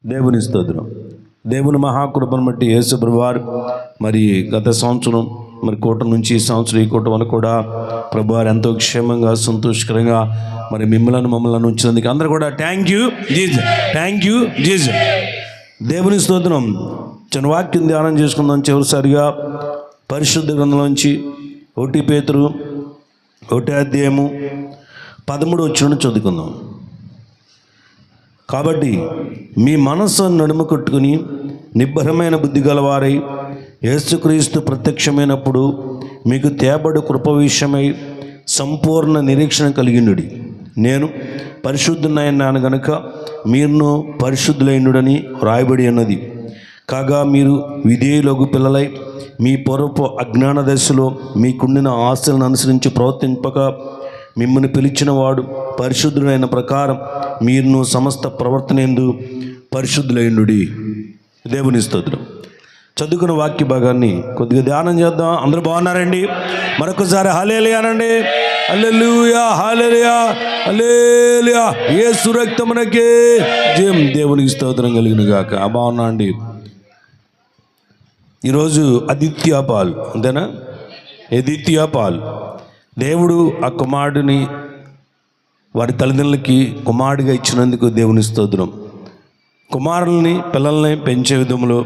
దేవుని స్తోత్రం. దేవుని మహాకృపను బట్టి యేసు ప్రభువారు మరి గత సంవత్సరం మరి కోట నుంచి ఈ సంవత్సరం ఈ కోట వరకు కూడా ప్రభువారు ఎంతో క్షేమంగా సంతోషకరంగా మరి మమ్మల్ని ఉంచినందుకు అందరూ కూడా థ్యాంక్ యూ జీసస్. దేవుని స్తోత్రం. చిన్న వాక్యం ధ్యానం చేసుకుందాం. చివరిసారిగా పరిశుద్ధ గ్రంథంలోంచి 1 పేతురు 1 అధ్యాయము 13 వచనం చదువుకుందాం. కాబట్టి మీ మనస్సును నడుము కొట్టుకుని నిబ్బరమైన బుద్ధి గలవారై యేసుక్రీస్తు ప్రత్యక్షమైనప్పుడు మీకు తేబడు కృప విషయమై సంపూర్ణ నిరీక్షణ కలిగినుడి. నేను పరిశుద్ధునైనాను గనుక మీరును పరిశుద్ధులైనడని రాయబడి ఉన్నది. కాగా మీరు విధేయులగు పిల్లలై మీ పూర్వపు అజ్ఞాన దశలో మీకుండిన ఆశలను అనుసరించి ప్రవర్తింపక మిమ్మల్ని పిలిచిన వాడు పరిశుద్ధుడైన ప్రకారం మీరును సమస్త ప్రవర్తనేందు పరిశుద్ధులైనడి. దేవుని స్తోత్రం. చదువుకున్న వాక్య భాగాన్ని కొద్దిగా ధ్యానం చేద్దాం. అందరూ బాగున్నారండి? మరొకసారి హల్లెలూయా అనండి. హల్లెలూయా హల్లెలూయా హల్లెలూయా. యేసు రక్తమునకే జయం. దేవునికి స్తోత్రం కలిగిన గాక. బాగున్నా అండి? ఈరోజు ఆదిత్య పాల్, అంతేనా? ఆదిత్య పాల్ దేవుడు ఆ కుమారుడిని వారి తల్లిదండ్రులకి కుమారుడిగా ఇచ్చినందుకు దేవుని స్తోత్రం. కుమారుల్ని పిల్లల్ని పెంచే విధంలో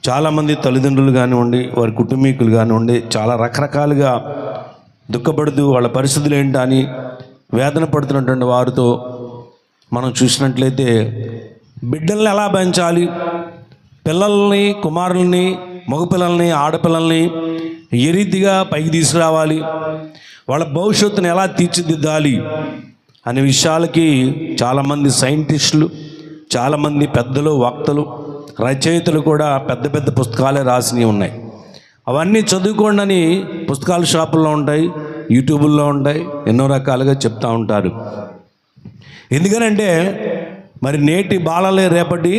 చాలామంది తల్లిదండ్రులు కానివ్వండి, వారి కుటుంబీకులు కానివ్వండి, చాలా రకరకాలుగా దుఃఖపడుతూ వాళ్ళ పరిస్థితులు ఏంటా అని వేదన పడుతున్నటువంటి వారితో మనం చూసినట్లయితే బిడ్డల్ని ఎలా పెంచాలి, పిల్లల్ని, కుమారుల్ని, మగపిల్లల్ని, ఆడపిల్లల్ని ఏ రీతిగా పైకి తీసుకురావాలి, వాళ్ళ భవిష్యత్తును ఎలా తీర్చిదిద్దాలి అనే విషయాలకి చాలామంది సైంటిస్టులు, చాలామంది పెద్దలు, వక్తలు, రచయితలు కూడా పెద్ద పెద్ద పుస్తకాలే రాసినవి ఉన్నాయి. అవన్నీ చదువుకోండి అని పుస్తకాల షాపుల్లో ఉంటాయి, యూట్యూబుల్లో ఉంటాయి, ఎన్నో రకాలుగా చెప్తూ ఉంటారు. ఎందుకనంటే మరి నేటి బాలలే రేపటి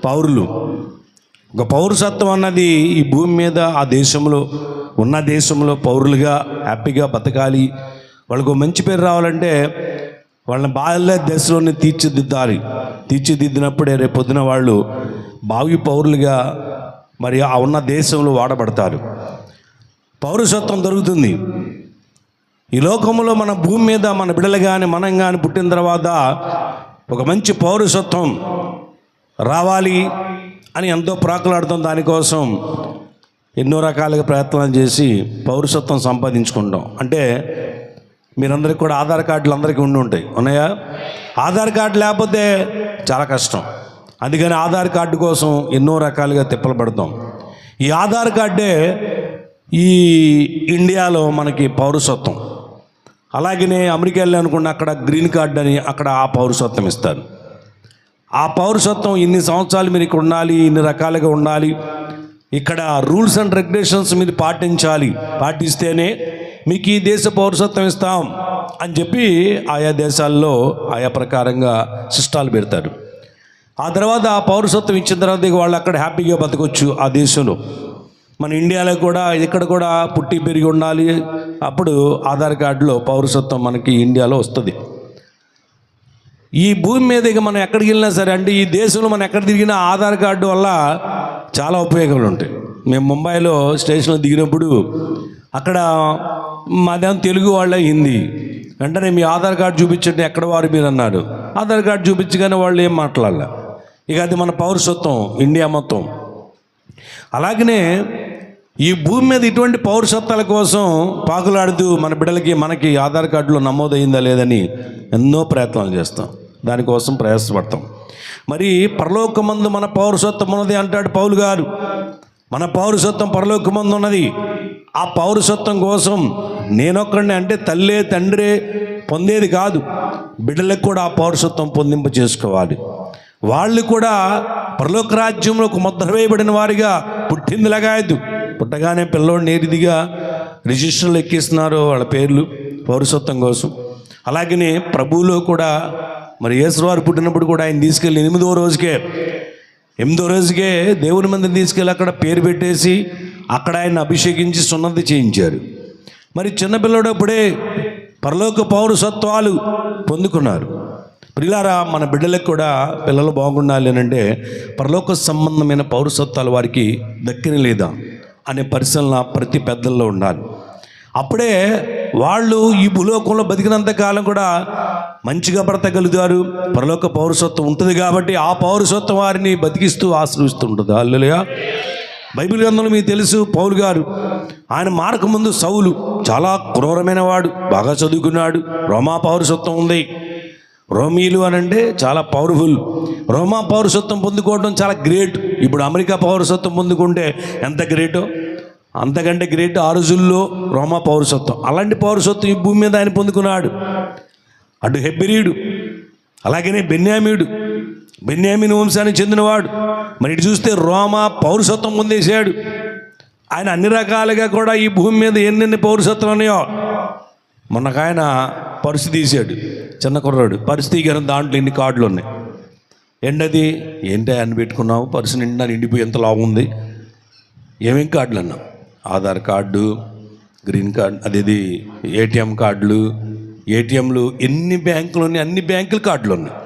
పౌరులు. ఒక పౌరసత్వం అన్నది ఈ భూమి మీద ఆ దేశంలో ఉన్న దేశంలో పౌరులుగా హ్యాపీగా బతకాలి, వాళ్ళకు మంచి పేరు రావాలంటే వాళ్ళని బాల్య దశలోనే తీర్చిదిద్దినప్పుడే రేపొద్దున వాళ్ళు భావి పౌరులుగా మరి ఆ ఉన్న దేశంలో వాడబడతారు. పౌరసత్వం దొరుకుతుంది. ఈ లోకంలో మన భూమి మీద మన బిడ్డలు కానీ మనం కానీ పుట్టిన తర్వాత ఒక మంచి పౌరసత్వం రావాలి అని ఎంతో ప్రాకులాడుతాం. దానికోసం ఎన్నో రకాలుగా ప్రయత్నాలు చేసి పౌరసత్వం సంపాదించుకుంటాం. అంటే మీరందరికీ కూడా ఆధార్ కార్డులు అందరికీ ఉంటాయి, ఉన్నాయా? ఆధార్ కార్డు లేకపోతే చాలా కష్టం. అందుకని ఆధార్ కార్డు కోసం ఎన్నో రకాలుగా తిప్పలు పడతాం. ఈ ఆధార్ కార్డే ఈ ఇండియాలో మనకి పౌరసత్వం. అలాగనే అమెరికా వెళ్ళి అనుకున్న అక్కడ గ్రీన్ కార్డు అని అక్కడ ఆ పౌరసత్వం ఇస్తారు. ఆ పౌరసత్వం ఇన్ని సంవత్సరాలు మీరు ఇక్కడ ఉండాలి, ఇన్ని రకాలుగా ఉండాలి, ఇక్కడ రూల్స్ అండ్ రెగ్యులేషన్స్ మీరు పాటిస్తేనే మీకు ఈ దేశ పౌరసత్వం ఇస్తాం అని చెప్పి ఆయా దేశాల్లో ఆయా ప్రకారంగా సిస్టాలు పెడతారు. ఆ తర్వాత ఆ పౌరసత్వం ఇచ్చిన తర్వాత వాళ్ళు అక్కడ హ్యాపీగా బతకొచ్చు ఆ దేశంలో. మన ఇండియాలో కూడా ఇక్కడ కూడా పుట్టి పెరిగి ఉండాలి. అప్పుడు ఆధార్ కార్డులో పౌరసత్వం మనకి ఇండియాలో వస్తుంది. ఈ భూమి మీద ఇక మనం ఎక్కడికి వెళ్ళినా సరే, అంటే ఈ దేశంలో మనం ఎక్కడ తిరిగినా ఆధార్ కార్డు వల్ల చాలా ఉపయోగాలు ఉంటాయి. మేము ముంబైలో స్టేషన్లో దిగినప్పుడు అక్కడ మాదేమో తెలుగు వాళ్ళ హిందీ, వెంటనే మీ ఆధార్ కార్డు చూపించండి, ఎక్కడ వారు మీరు అన్నారు. ఆధార్ కార్డు చూపించగానే వాళ్ళు ఏం మాట్లాడాలి. ఇక అది మన పౌరసత్వం ఇండియా మొత్తం. అలాగనే ఈ భూమి మీద ఇటువంటి పౌరసత్వాల కోసం పాకులాడుతూ మన బిడ్డలకి మనకి ఆధార్ కార్డులో నమోదైందా లేదని ఎన్నో ప్రయత్నాలు చేస్తాం, దానికోసం ప్రయాసపడతాం. మరి పరలోకమందు మన పౌరసత్వం ఉన్నది అంటాడు పౌలు గారు. మన పౌరసత్వం పరలోకమందు ఉన్నది. ఆ పౌరసత్వం కోసం నేనొక్కడిని అంటే తల్లే తండ్రే పొందేది కాదు, బిడ్డలకు కూడా ఆ పౌరసత్వం పొందింప చేసుకోవాలి. వాళ్ళు కూడా పరలోక రాజ్యంలో ఒక ముద్ర వేయబడిన వారిగా పుట్టింది లగాయదు. పుట్టగానే పిల్లోడిని ఏరిదిగా రిజిస్టర్లు ఎక్కిస్తున్నారు వాళ్ళ పేర్లు పౌరసత్వం కోసం. అలాగనే ప్రభువులో కూడా మరి యేసువారు పుట్టినప్పుడు కూడా ఆయన తీసుకెళ్ళి 8వ రోజుకే దేవుని మందిని తీసుకెళ్ళి అక్కడ పేరు పెట్టేసి అక్కడ ఆయన అభిషేకించి సున్నతి చేయించారు. మరి చిన్నపిల్లడప్పుడే పరలోక పౌరసత్వాలు పొందుకున్నారు. ప్రియులారా, మన బిడ్డలకు కూడా పిల్లలు బాగుండాలి అని అంటే పరలోక సంబంధమైన పౌరసత్వాలు వారికి దక్కిన లేదా అనే పరిశీలన ప్రతి పెద్దల్లో ఉండాలి. అప్పుడే వాళ్ళు ఈ భూలోకంలో బతికినంత కాలం కూడా మంచిగా బ్రతకగలుగుతారు. పరలోక పౌరసత్వం ఉంటుంది కాబట్టి ఆ పౌరసత్వం వారిని బతికిస్తూ ఆశ్రయిస్తూ ఉంటుంది. హల్లెలూయా. బైబిల్ గ్రంథంలో మీకు తెలుసు, పౌలు గారు ఆయన మారక ముందు సౌలు చాలా క్రూరమైన వాడు, బాగా చదువుకున్నాడు, రోమా పౌరసత్వం ఉంది. రోమీలు అని అంటే చాలా పవర్ఫుల్. రోమా పౌరసత్వం పొందుకోవడం చాలా గ్రేట్. ఇప్పుడు అమెరికా పౌరసత్వం పొందుకుంటే ఎంత గ్రేటో అంతకంటే గ్రేట్ ఆ రోజుల్లో రోమా పౌరసత్వం. అలాంటి పౌరసత్వం ఈ భూమి మీద ఆయన పొందుకున్నాడు. అటు హెబ్రీయుడు, అలాగనే బెన్యామీను వంశానికి చెందినవాడు. మరి ఇటు చూస్తే రోమా పౌరసత్వం పొందేశాడు. ఆయన అన్ని రకాలుగా కూడా ఈ భూమి మీద ఎన్నెన్ని పౌరసత్వం ఉన్నాయో మొన్నకాయన పరుసు తీశాడు, చిన్న కుర్రాడు పరుసు తీగారు. దాంట్లో ఎన్ని కార్డులు ఉన్నాయి. ఏంటది? ఏంటి అని పెట్టుకున్నావు? పరుసు నిండా నిండిపోయి ఎంత లావు ఉంది. ఏమేం కార్డులు అన్నావు? ఆధార్ కార్డు, గ్రీన్ కార్డు, అదేది ఏటీఎం కార్డులు, ఏటీఎంలు. ఎన్ని బ్యాంకులు ఉన్నాయి? అన్ని బ్యాంకుల కార్డులు ఉన్నాయి.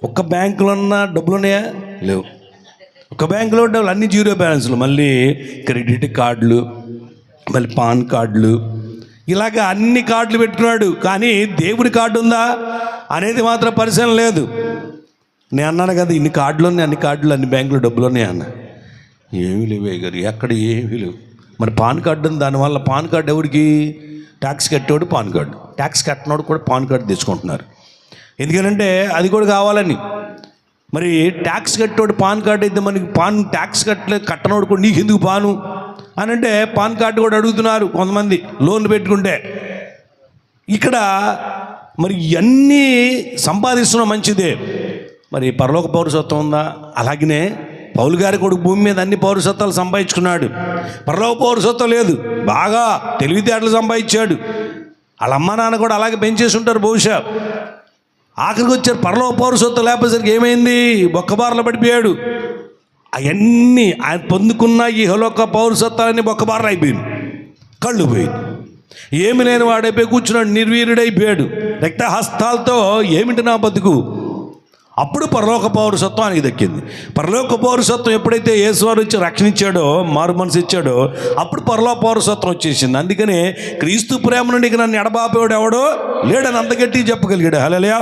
ఒక్క బ్యాంకులో ఉన్న డబ్బులు ఉన్నాయా? లేవు. ఒక బ్యాంకులో డబ్బులు అన్ని జీరో బ్యాలెన్స్లు. మళ్ళీ క్రెడిట్ కార్డులు, మళ్ళీ పాన్ కార్డులు, ఇలాగ అన్ని కార్డులు పెట్టుకున్నాడు. కానీ దేవుడి కార్డు ఉందా అనేది మాత్రం పరిశీలన లేదు. నేను అన్నాను కదా, ఇన్ని కార్డులు ఉన్నాయి, అన్ని కార్డులు, అన్ని బ్యాంకులో డబ్బులు ఉన్నాయి అన్న. ఏమీ లేవే గారు, ఎక్కడ ఏమీ లేవు. మరి పాన్ కార్డు ఉంది. దానివల్ల పాన్ కార్డు ఎవరికి? ట్యాక్స్ కట్టేవాడు పాన్ కార్డు, ట్యాక్స్ కట్టినోడు కూడా పాన్ కార్డు తెచ్చుకుంటున్నారు. ఎందుకంటే అది కూడా కావాలని. మరి ట్యాక్స్ కట్టేవాడు పాన్ కార్డు అయితే మనకి ట్యాక్స్ కట్టనోడు కూడా నీకు ఎందుకు పాను అని అంటే పాన్ కార్డు కూడా అడుగుతున్నారు కొంతమంది లోన్లు పెట్టుకుంటే. ఇక్కడ మరి ఇవన్నీ సంపాదిస్తున్నా మంచిదే. మరి పరలోక పౌరసత్వం ఉందా? అలాగనే పౌలు గారి కొడుకు భూమి మీద అన్ని పౌరసత్వాలు సంపాదించుకున్నాడు. పరలోక పౌరసత్వం లేదు, బాగా తెలివితేటలు సంపాదించాడు. వాళ్ళ అమ్మ నాన్న కూడా అలాగే పెంచేసి ఉంటారు బహుశా. ఆఖరికి వచ్చారు పరలోక పౌరసత్వం లేకపోయేసరికి ఏమైంది? బొక్కబారలో పడిపోయాడు. అవన్నీ ఆయన పొందుకున్న ఈ ఇహలోక పౌరసత్వాలన్నీ బొక్కబారలు అయిపోయింది, కళ్ళు పోయింది. ఏమి లేని వాడైపోయి కూర్చున్నాడు, నిర్వీర్యుడైపోయాడు. రక్తహస్తాలతో ఏమిటి నా బతుకు? అప్పుడు పరలోక పౌరసత్వం ఆయనకి దక్కింది. పరలోక పౌరసత్వం ఎప్పుడైతే యేసువారు వచ్చి రక్షణ ఇచ్చాడో, మారు మనసు ఇచ్చాడో, అప్పుడు పరలోక పౌరసత్వం వచ్చేసింది. అందుకనే క్రీస్తు ప్రేమ నుండి నన్ను ఎడబాపేవాడు ఎవడో లేడని అంత గట్టిగా చెప్పగలిగాడు. హల్లెలూయా.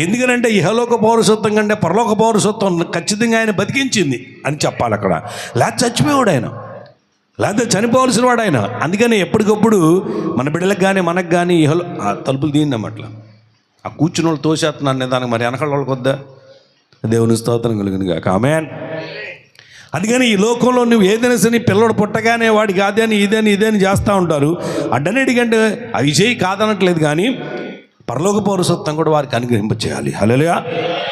ఎందుకనంటే ఇహలోక పౌరసత్వం కంటే పరలోక పౌరసత్వం ఖచ్చితంగా ఆయన బతికించింది అని చెప్పాలి. అక్కడ లేకపోతే చచ్చిపోయాడు ఆయన, లేకపోతే చనిపోవలసిన వాడు ఆయన. అందుకని ఎప్పటికప్పుడు మన బిడ్డలకు కానీ మనకు కానీ తలుపులు తీయండి అట్లా. ఆ కూర్చుని వాళ్ళు తోసేస్తున్నాను నిదానికి. మరి వెనకాల వాళ్ళకి వద్దా? దేవుని స్తోత్రం కలుగునుగా. ఆమేన్. అందుకని ఈ లోకంలో నువ్వు ఏదైనా సరే పిల్లడు పుట్టగానే వాడికి అదని ఇదని చేస్తూ ఉంటారు. అడ్డనేటికంటే అవి చేయి కాదనట్లేదు, కానీ పరలోక పౌరసత్వం కూడా వారికి అనుగ్రహింపచేయాలి. హల్లెలూయా.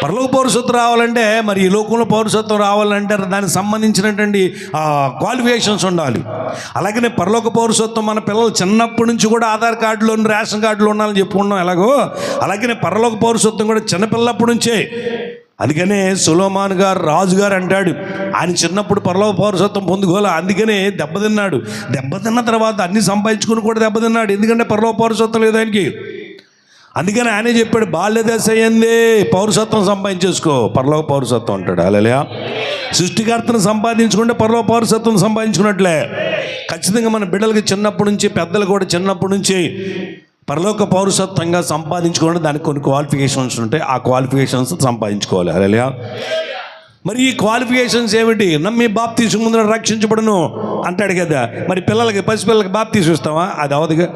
పరలోక పౌరసత్వం రావాలంటే, మరి ఈ లోకంలో పౌరసత్వం రావాలంటే దానికి సంబంధించినటువంటి క్వాలిఫికేషన్స్ ఉండాలి. అలాగనే పరలోక పౌరసత్వం మన పిల్లలు చిన్నప్పటి నుంచి కూడా ఆధార్ కార్డులో, రేషన్ కార్డులో ఉండాలని చెప్పుకున్నాం ఎలాగో, అలాగనే పరలోక పౌరసత్వం కూడా చిన్నపిల్లప్పటి నుంచే. అందుకనే సొలొమోను గారు రాజుగారు అంటాడు, ఆయన చిన్నప్పుడు పరలోక పౌరసత్వం పొందుకోలే, అందుకనే దెబ్బతిన్నాడు. దెబ్బతిన్న తర్వాత అన్ని సంపాదించుకుని కూడా దెబ్బతిన్నాడు. ఎందుకంటే పరలోక పౌరసత్వం లేదు ఆయనకి. అందుకని ఆయనే చెప్పాడు, బాల్యదశ అయ్యింది పౌరసత్వం సంపాదించేసుకో, పరలోక పౌరసత్వం అంటాడు. హల్లెలూయా. సృష్టికర్తను సంపాదించుకుంటే పరలోక పౌరసత్వం సంపాదించుకున్నట్లే. ఖచ్చితంగా మన బిడ్డలకి చిన్నప్పటి నుంచి, పెద్దలు కూడా చిన్నప్పటి నుంచి పరలోక పౌరసత్వంగా సంపాదించుకోవడం దానికి కొన్ని క్వాలిఫికేషన్స్ ఉంటాయి. ఆ క్వాలిఫికేషన్స్ సంపాదించుకోవాలి. హల్లెలూయా. మరి ఈ క్వాలిఫికేషన్స్ ఏమిటి? నమ్మి బాప్తీసు ముందు రక్షించబడును అంటాడు కదా. మరి పిల్లలకి, పసిపిల్లలకి బాప్తీసు ఇస్తామా? అది అవదుగా.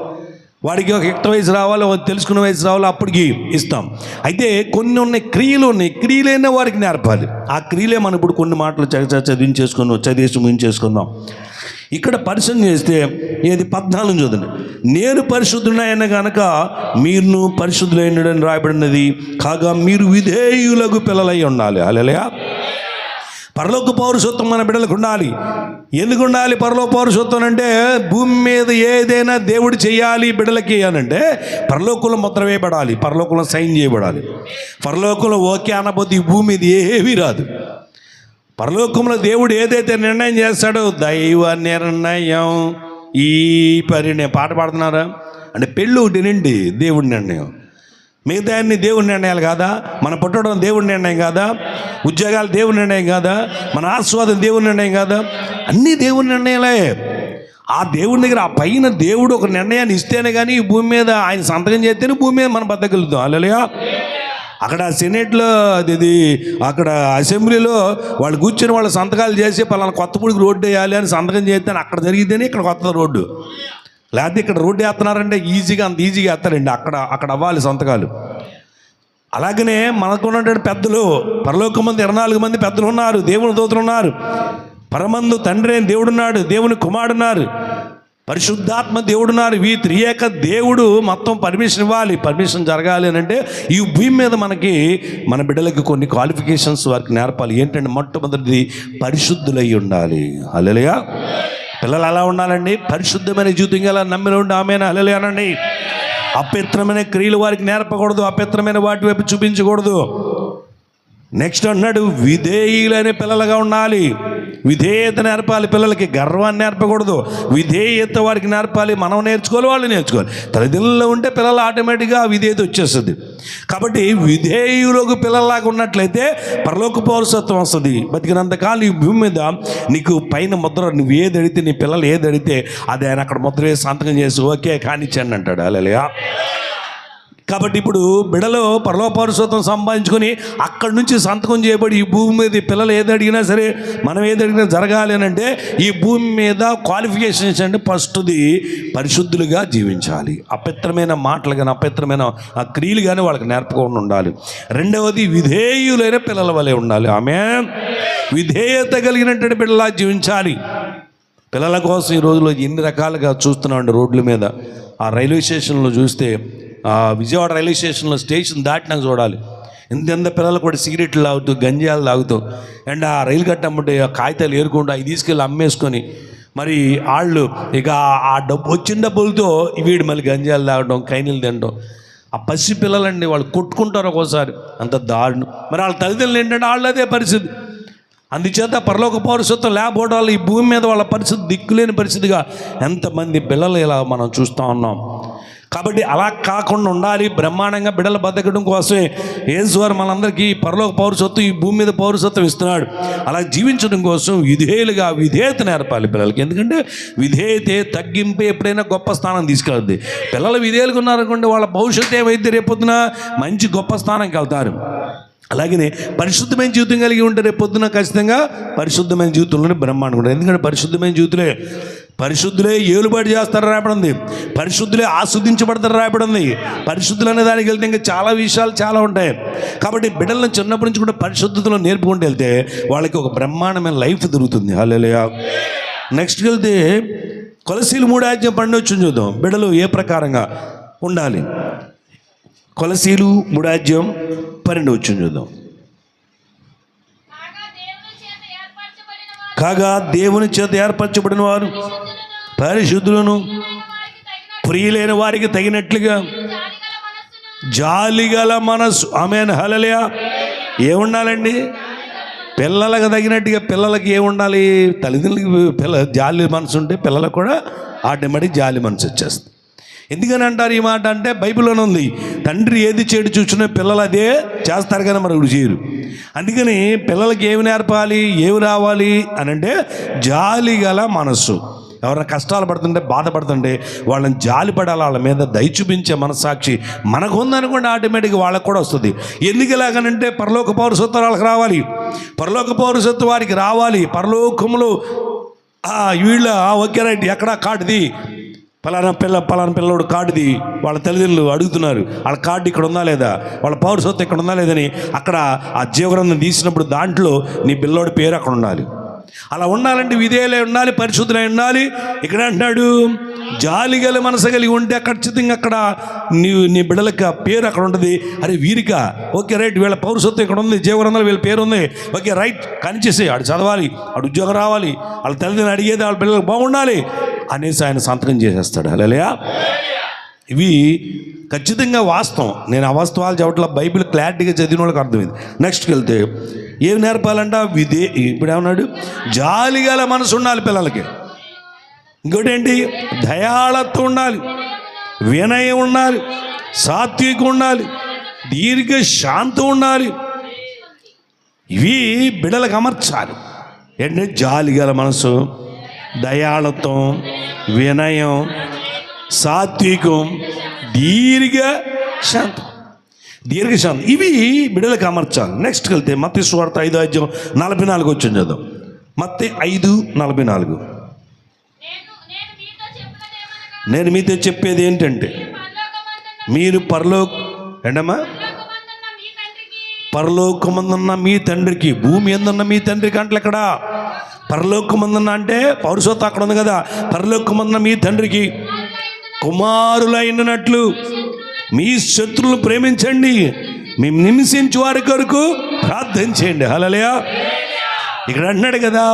వాడికి ఒక యుక్త వయసు రావాలి, తెలుసుకున్న వయసు రావాలి, అప్పటికి ఇస్తాం. అయితే కొన్ని ఉన్నాయి క్రియలు, క్రియలైనా వారికి నేర్పాలి. ఆ క్రియలే మనం ఇప్పుడు కొన్ని మాటలు చదివేసి ముగించేసుకుందాం. ఇక్కడ పరిశీలన చేస్తే ఏది 14 చదువుతుంది. నేను పరిశుద్ధుడైన గనక మీరును పరిశుద్ధులైనడని రాయబడినది, కాగా మీరు విధేయులకు పిల్లలై ఉండాలి. హల్లెలూయా. పరలోక పౌరసత్వం మన బిడ్డలకు ఉండాలి. ఎందుకు ఉండాలి పరలోక పౌరసత్వం అంటే? భూమి మీద ఏదైనా దేవుడు చేయాలి బిడ్డలకి అనంటే పరలోకంలో ముద్ర వేయబడాలి, పరలోకంలో సైన్ చేయబడాలి. పరలోకంలో ఓకే అనబోతే ఈ భూమి మీద ఏమీ రాదు. పరలోకంలో దేవుడు ఏదైతే నిర్ణయం చేస్తాడో, దైవ నిర్ణయం ఈ పరిణయం. పాట పాడుతున్నారా అంటే? పెళ్ళి ఒకటి నండి దేవుడి నిర్ణయం. మిగతా అన్ని దేవుని నిర్ణయాలు కాదా? మన పుట్టడం దేవుని నిర్ణయం కాదా? ఉద్యోగాలు దేవుని నిర్ణయం కాదా? మన ఆస్వాదం దేవుని నిర్ణయం కాదా? అన్నీ దేవుని నిర్ణయాలే. ఆ దేవుని దగ్గర, ఆ పైన దేవుడు ఒక నిర్ణయాన్ని ఇస్తేనే కానీ ఈ భూమి మీద ఆయన సంతకం చేస్తేనే భూమి మీద మనం బతకగలుగుతాం. హల్లెలూయా. అక్కడ సెనేట్లో ఇది అక్కడ అసెంబ్లీలో వాళ్ళు కూర్చొని వాళ్ళ సంతకాలు చేసి పలానా కొత్తపూడికి రోడ్డు వేయాలి అని సంతకం చేస్తే అక్కడ జరిగితేనే ఇక్కడ కొత్త రోడ్డు. లేకపోతే ఇక్కడ రోడ్డు వేస్తున్నారంటే ఈజీగా, అంత ఈజీగా వేస్తారండి. అక్కడ అవ్వాలి సంతకాలు. అలాగనే మనకున్నటువంటి పెద్దలు, పరలోకమంది 24 మంది పెద్దలు ఉన్నారు, దేవుని దూతలు ఉన్నారు, పరమందు తండ్రి అయిన దేవుడున్నాడు, దేవుని కుమారుడున్నారు, పరిశుద్ధాత్మ దేవుడున్నారు. ఈ త్రియేక దేవుడు మొత్తం పర్మిషన్ ఇవ్వాలి. పర్మిషన్ జరగాలి అని అంటే ఈ భూమి మీద మనకి మన బిడ్డలకి కొన్ని క్వాలిఫికేషన్స్ వారికి నేర్పాలి. ఏంటంటే మొట్టమొదటిది పరిశుద్ధులై ఉండాలి. హల్లెలూయా. పిల్లలు ఎలా ఉండాలండి? పరిశుద్ధమైన జీవితం ఎలా నమ్మిన ఉండి ఆమెను హల్లెలూయా అనండి. అపవిత్రమైన క్రియలు వారికి నేర్పకూడదు, అపవిత్రమైన వాటి వైపు చూపించకూడదు. నెక్స్ట్ అన్నాడు విధేయులైన పిల్లలుగా ఉండాలి. విధేయత నేర్పాలి పిల్లలకి, గర్వాన్ని నేర్పకూడదు. విధేయత వారికి నేర్పాలి. మనం నేర్చుకోవాలి, వాళ్ళు నేర్చుకోవాలి. తల్లిదండ్రులు ఉంటే పిల్లలు ఆటోమేటిక్గా విధేయత వచ్చేస్తుంది. కాబట్టి విధేయులకు పిల్లల్లాగా ఉన్నట్లయితే పరలోక పౌరసత్వం వస్తుంది. బతికినంతకాలం ఈ భూమి మీద నీకు పైన ముద్ర, నువ్వు ఏది అడిగితే, నీ పిల్లలు ఏది అడిగితే అది ఆయన అక్కడ ముద్ర వేసి సంతకం చేసి ఓకే కానిచ్చండి అంటాడు. హల్లెలూయా. కాబట్టి ఇప్పుడు బిడలో పరలోక పౌరసత్వం సంపాదించుకొని అక్కడి నుంచి సంతకం చేయబడి ఈ భూమి మీద పిల్లలు ఏది అడిగినా సరే, మనం ఏది అడిగినా జరగాలి అని అంటే ఈ భూమి మీద క్వాలిఫికేషన్స్ అంటే ఫస్ట్ది పరిశుద్ధులుగా జీవించాలి. అపవిత్రమైన మాటలు కానీ అపవిత్రమైన క్రియలు కానీ వాళ్ళకి నేర్పకుండా ఉండాలి. రెండవది విధేయులైన పిల్లల వలె ఉండాలి. ఆమె విధేయత కలిగినటువంటి బిడ్డలా జీవించాలి. పిల్లల కోసం ఈ రోజుల్లో ఎన్ని రకాలుగా చూస్తున్నామండి రోడ్ల మీద. ఆ రైల్వే స్టేషన్లో చూస్తే, విజయవాడ రైల్వే స్టేషన్లో స్టేషన్ దాటినాక చూడాలి, ఎంత పిల్లలు కూడా సిగరెట్లు తాగుతూ, గంజాలు తాగుతూ, అండ్ ఆ రైలు కట్టమంటే ఆ కాగితాలు ఏరుకుంటూ అవి తీసుకెళ్ళి అమ్మేసుకొని, మరి వాళ్ళు ఇక ఆ డబ్బు వచ్చిన డబ్బులతో వీడు మళ్ళీ గంజాలు తాగడం, కైనీలు తినడం. ఆ పసి పిల్లలండి, వాళ్ళు కొట్టుకుంటారు ఒక్కోసారి, అంత దారుణం. మరి వాళ్ళ తల్లిదండ్రులు ఏంటంటే వాళ్ళు అదే పరిస్థితి. అందుచేత పరలోక పౌరసత్వం లేకపోవడం వల్ల ఈ భూమి మీద వాళ్ళ పరిస్థితి దిక్కులేని పరిస్థితిగా ఎంతమంది పిల్లలు ఇలా మనం చూస్తూ ఉన్నాం. కాబట్టి అలా కాకుండా ఉండాలి. బ్రహ్మాండంగా బిడ్డలు బతకడం కోసమే యేసువారు మనందరికీ పరలోక పౌరసత్వం, ఈ భూమి మీద పౌరసత్వం ఇస్తున్నాడు. అలా జీవించడం కోసం విధేయులుగా విధేయత నేర్పాలి పిల్లలకి. ఎందుకంటే విధేయతే తగ్గింపే ఎప్పుడైనా గొప్ప స్థానం తీసుకెళ్తుంది. పిల్లలు విధేయులుగా ఉన్నారనుకోండి, వాళ్ళ భవిష్యత్తు ఏమైతే రేపొద్దున మంచి గొప్ప స్థానంకి వెళ్తారు. అలాగనే పరిశుద్ధమైన జీవితం కలిగి ఉంటే రేపు పొద్దున ఖచ్చితంగా పరిశుద్ధమైన జీవితంలోనే బ్రహ్మాండం ఉంటుంది. ఎందుకంటే పరిశుద్ధమైన జీవితంలో పరిశుద్ధులే ఏలుబడి చేస్తారు రాయబడింది, పరిశుద్ధులే ఆస్వాదించబడతారు రాయబడింది. పరిశుద్ధులు అనే దానికి వెళ్తే ఇంకా చాలా విషయాలు చాలా ఉంటాయి. కాబట్టి బిడ్డలను చిన్నప్పటి నుంచి కూడా పరిశుద్ధతలో నేర్పుకుంటూ వెళ్తే వాళ్ళకి ఒక బ్రహ్మాండమైన లైఫ్ దొరుకుతుంది. హల్లెలూయా. నెక్స్ట్కి వెళ్తే కొలసీలు 3:12 చూద్దాం. బిడ్డలు ఏ ప్రకారంగా ఉండాలి? కొలసీలు 3:12 చూద్దాం. కాగా దేవుని చేత ఏర్పరచబడిన వారు పరిశుద్ధులను, ప్రియులైన వారికి తగినట్లుగా జాలిగల మనస్సు. ఆమేన్. హల్లెలూయా. ఏముండాలండి? పిల్లలకు తగినట్టుగా. పిల్లలకి ఏముండాలి? తల్లిదండ్రులకి జాలి మనసు ఉంటే పిల్లలకు కూడా ఆటోమేటిక్ జాలి మనసు వచ్చేస్తుంది. ఎందుకని అంటారు ఈ మాట అంటే బైబిల్లోనే ఉంది, తండ్రి ఏది చెడు చూసినా పిల్లలు అదే చేస్తారు కానీ మరొకటి చేయరు. అందుకని పిల్లలకి ఏమి నేర్పాలి, ఏమి రావాలి అని అంటే జాలి గల మనస్సు. ఎవరైనా కష్టాలు పడుతుంటే, బాధపడుతుంటే వాళ్ళని జాలి పడాలి, వాళ్ళ మీద దయ చూపించే మనస్సాక్షి మనకు ఉందనుకోండి, ఆటోమేటిక్గా వాళ్ళకు కూడా వస్తుంది. ఎందుకు ఎలాగనంటే పరలోక పౌరసత్వం వాళ్ళకి రావాలి, పరలోక పౌరసత్వం వారికి రావాలి. పరలోకములు వీళ్ళ ఓకే రైట్, ఎక్కడా కాటుది పలానా పిల్లడు కార్డుది వాళ్ళ తల్లిదండ్రులు అడుగుతున్నారు, వాళ్ళ కార్డు ఇక్కడ ఉందా లేదా, వాళ్ళ పౌరసత్వం ఇక్కడ ఉందా లేదని. అక్కడ ఆ జీవగ్రంథం తీసినప్పుడు దాంట్లో నీ పిల్లోడి పేరు అక్కడ ఉండాలి. అలా ఉండాలంటే విధేయులై ఉండాలి, పరిశుద్ధులై ఉండాలి. ఇక్కడ అంటున్నాడు జాలి గల మనసు కలిగి ఉంటే ఖచ్చితంగా అక్కడ నీ బిడ్డలకి పేరు అక్కడ ఉంటుంది. అరే వీరికా, ఓకే రైట్, వీళ్ళ పౌరసత్వం ఇక్కడ ఉంది, జీవగ్రంథాలు వీళ్ళ పేరు ఉంది, ఓకే రైట్ కనిచేసి ఆడు చదవాలి, ఆడు ఉద్యోగం రావాలి, వాళ్ళ తల్లిదండ్రులు అడిగేది వాళ్ళ పిల్లలకు బాగుండాలి అనేసి ఆయన సంతకం చేసేస్తాడు. హల్లెలూయా. ఇవి ఖచ్చితంగా వాస్తవం. నేను అవాస్తవాలు చెప్పట్లా, బైబిల్ క్లారిటీగా చదివిన వాళ్ళకి అర్థమైంది. నెక్స్ట్కి వెళ్తే ఏమి నేర్పాలంట? ఇప్పుడు ఏమన్నాడు? జాలిగల మనసు ఉండాలి పిల్లలకి. ఇంకోటి ఏంటి? దయాళత్వం ఉండాలి, వినయం ఉండాలి, సాత్వికం ఉండాలి, దీర్ఘశాంతం ఉండాలి. ఇవి బిడలకు అమర్చాలి. ఏంటంటే జాలి గల మనసు, దయాళత్వం, వినయం, సాత్వికం, దీర్ఘశాంతం. ఇవి బిడలకు అమర్చాలి. నెక్స్ట్కి వెళ్తే మత్తయి సువార్త 5:44 వచ్చింది చదువు. మత్తయి 5:44. నేను మీతో చెప్పేది ఏంటంటే, మీరు పరలోకమందున్న మీ తండ్రికి, భూమి ఎందున్న మీ తండ్రికి అంటే ఎక్కడ పరలోకమందున్న అంటే పౌరుషత్వం అక్కడ ఉంది కదా. పరలోకమందున్న మీ తండ్రికి కుమారులైనట్లు మీ శత్రువులను ప్రేమించండి, మేము హింసించు వారి కొరకు ప్రార్థన చేయండి. హల్లెలూయా. ఇక్కడ అంటున్నాడు కదా,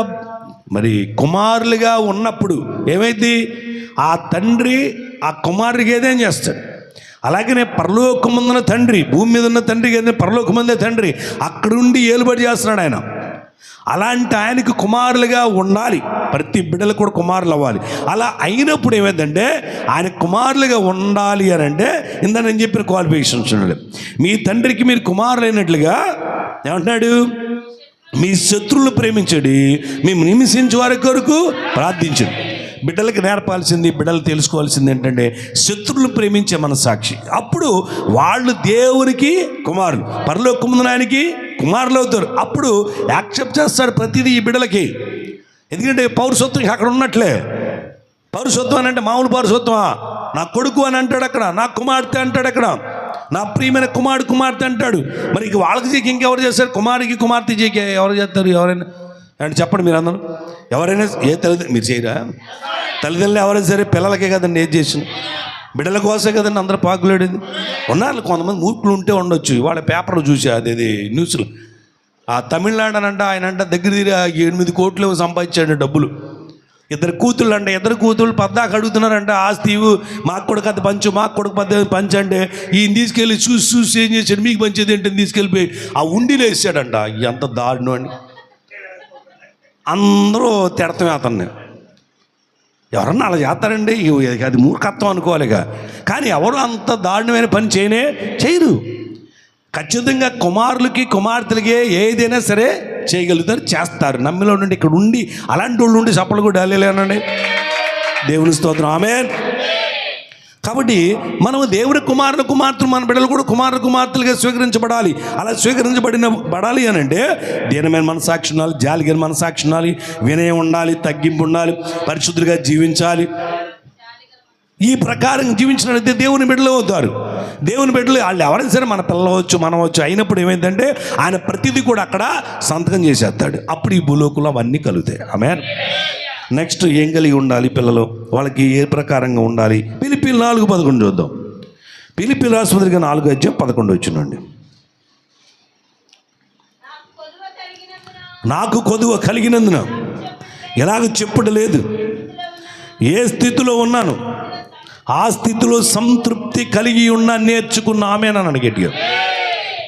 మరి కుమారులుగా ఉన్నప్పుడు ఏమైంది? ఆ తండ్రి ఆ కుమారుడికి ఏదేం చేస్తాడు. అలాగనే పరలోకమందున తండ్రి, భూమి మీద ఉన్న తండ్రికి ఏదైనా పరలోకమందే తండ్రి అక్కడుండి ఏలుబడి చేస్తున్నాడు ఆయన. అలాంటి ఆయనకు కుమారులుగా ఉండాలి. ప్రతి బిడ్డలు కూడా కుమారులు అవ్వాలి. అలా అయినప్పుడు ఏమైందంటే, ఆయన కుమారులుగా ఉండాలి అని అంటే ఇందా నేను చెప్పిన క్వాలిఫికేషన్స్ ఉండాలి. మీ తండ్రికి మీరు కుమారులైనట్లుగా ఏమంటున్నాడు? మీ శత్రువులను ప్రేమించండి, మేము హింసించే వారి కొరకు ప్రార్థించండి. బిడ్డలకు నేర్పాల్సింది, బిడ్డలు తెలుసుకోవాల్సింది ఏంటంటే శత్రువులను ప్రేమించే మనసాక్షి. అప్పుడు వాళ్ళు దేవునికి కుమారులు, పరలోకమందున ఆయనకి కుమారులు అవుతారు. అప్పుడు యాక్సెప్ట్ చేస్తాడు ప్రతిదీ ఈ బిడ్డలకి. ఎందుకంటే పౌరసత్వం అక్కడ ఉన్నట్లే. పౌరసత్వం అని అంటే మామూలు పౌరసత్వమా? నా కొడుకు అని అంటాడు అక్కడ, నా కుమార్తె అంటాడు అక్కడ, నా ప్రియమైన కుమార్తె అంటాడు. మరి ఇక వాళ్ళకి చేకి ఇంకెవరు చేస్తారు? కుమార్తె చేకి ఎవరు చేస్తారు? ఎవరైనా అంటే చెప్పండి మీరు అందరూ. ఎవరైనా ఏ తల్లిదండ్రులు మీరు చేయరా? తల్లిదండ్రులు ఎవరైనా సరే పిల్లలకే కదండి ఏది చేసిన, బిడ్డల కోసమే కదండి అందరూ పాకులేడేది. ఉన్నారు కొంతమంది మూర్ఖులు ఉంటే ఉండొచ్చు. వాళ్ళ పేపర్లు చూసా అదేది న్యూస్లో. ఆ తమిళనాడు అనంట ఆయన దగ్గర 8 కోట్లు సంపాదించాడు డబ్బులు. ఇద్దరు కూతుళ్ళు పద్దాక అడుగుతున్నారంట ఆస్తి మాకు కొడుకు అది పంచు, మాకు కొడుకు పంచు అంటే ఈయన తీసుకెళ్ళి చూసి ఏం చేశాడు? మీకు పంచేది ఏంటని తీసుకెళ్ళిపోయి ఆ ఉండిలో వేసాడంట. ఎంత దారుణం అండి. అందరూ తిడతామే అతన్ని. ఎవరన్నా అలా చేస్తారండి? అది మూర్ఖత్వం అనుకోవాలిగా. కానీ ఎవరు అంత దారుణమైన పని చేయరు. ఖచ్చితంగా కుమారులకి కుమార్తెలకి ఏదైనా సరే చేయగలుగుతారు, చేస్తారు. నమ్మిలో నుండి ఇక్కడ ఉండి అలాంటి వాళ్ళు ఉండి చప్పలు కూడా వెళ్ళలేనండి. దేవుని స్తోత్రం, ఆమేన్. కాబట్టి మనము దేవుడి కుమార్తెలు, మన బిడ్డలు కూడా కుమార్తెలుగా స్వీకరించబడాలి. అలా స్వీకరించబడాలి అని అంటే దీనమైన మనసాక్షి ఉండాలి, జాలిగల మనసాక్షి ఉండాలి, వినయం ఉండాలి, తగ్గింపు ఉండాలి, పరిశుద్ధులుగా జీవించాలి. ఈ ప్రకారం జీవించినట్లయితే దేవుని బిడ్డలు అవుతారు. దేవుని బిడ్డలు వాళ్ళు ఎవరైనా సరే మన పిల్లవచ్చు, మనవచ్చు. అయినప్పుడు ఏమైందంటే ఆయన ప్రతిదీ కూడా అక్కడ సంతకం చేసేస్తాడు. అప్పుడు ఈ భూలోకంలో అవన్నీ కలుగుతాయి. ఆమేన్. నెక్స్ట్ ఏం కలిగి ఉండాలి పిల్లలు? వాళ్ళకి ఏ ప్రకారంగా ఉండాలి? ఫిలిప్పీలు 4:11 చూద్దాం. ఫిలిప్పీలు రాసిన పత్రిక 4:11 వచ్చినండి. నాకు కొదువ కలిగినందున ఎలాగ చెప్పుడు లేదు, ఏ స్థితిలో ఉన్నాను ఆ స్థితిలో సంతృప్తి కలిగి ఉన్నా నేర్చుకున్న ఆమెనని గట్టిగా.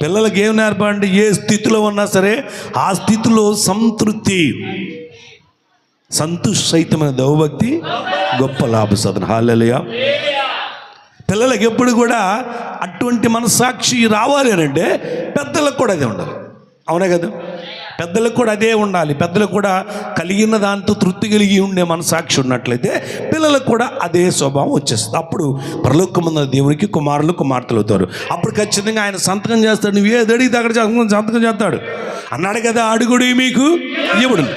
పిల్లలకి ఏం నేర్పండి? ఏ స్థితిలో ఉన్నా సరే ఆ స్థితిలో సంతుష్టమైన దైవభక్తి గొప్ప లాభసాధన. హల్లెలూయా. పిల్లలకి ఎప్పుడు కూడా అటువంటి మనసాక్షి రావాలి అని అంటే పెద్దలకు కూడా అదే ఉండాలి. అవునా కదా? పెద్దలకు కూడా అదే ఉండాలి. పెద్దలకు కూడా కలిగిన దాంతో తృప్తి కలిగి ఉండే మనసాక్షి ఉన్నట్లయితే పిల్లలకు కూడా అదే స్వభావం వచ్చేస్తుంది. అప్పుడు పరలోకమందున్న దేవునికి కుమార్తెలు అవుతారు. అప్పుడు ఖచ్చితంగా ఆయన సంతకం చేస్తాడు. నువ్వు ఏది అడిగితే అక్కడ సంతకం చేస్తాడు. అన్నాడు కదా, అడుగుడు మీకు ఇవ్వడు.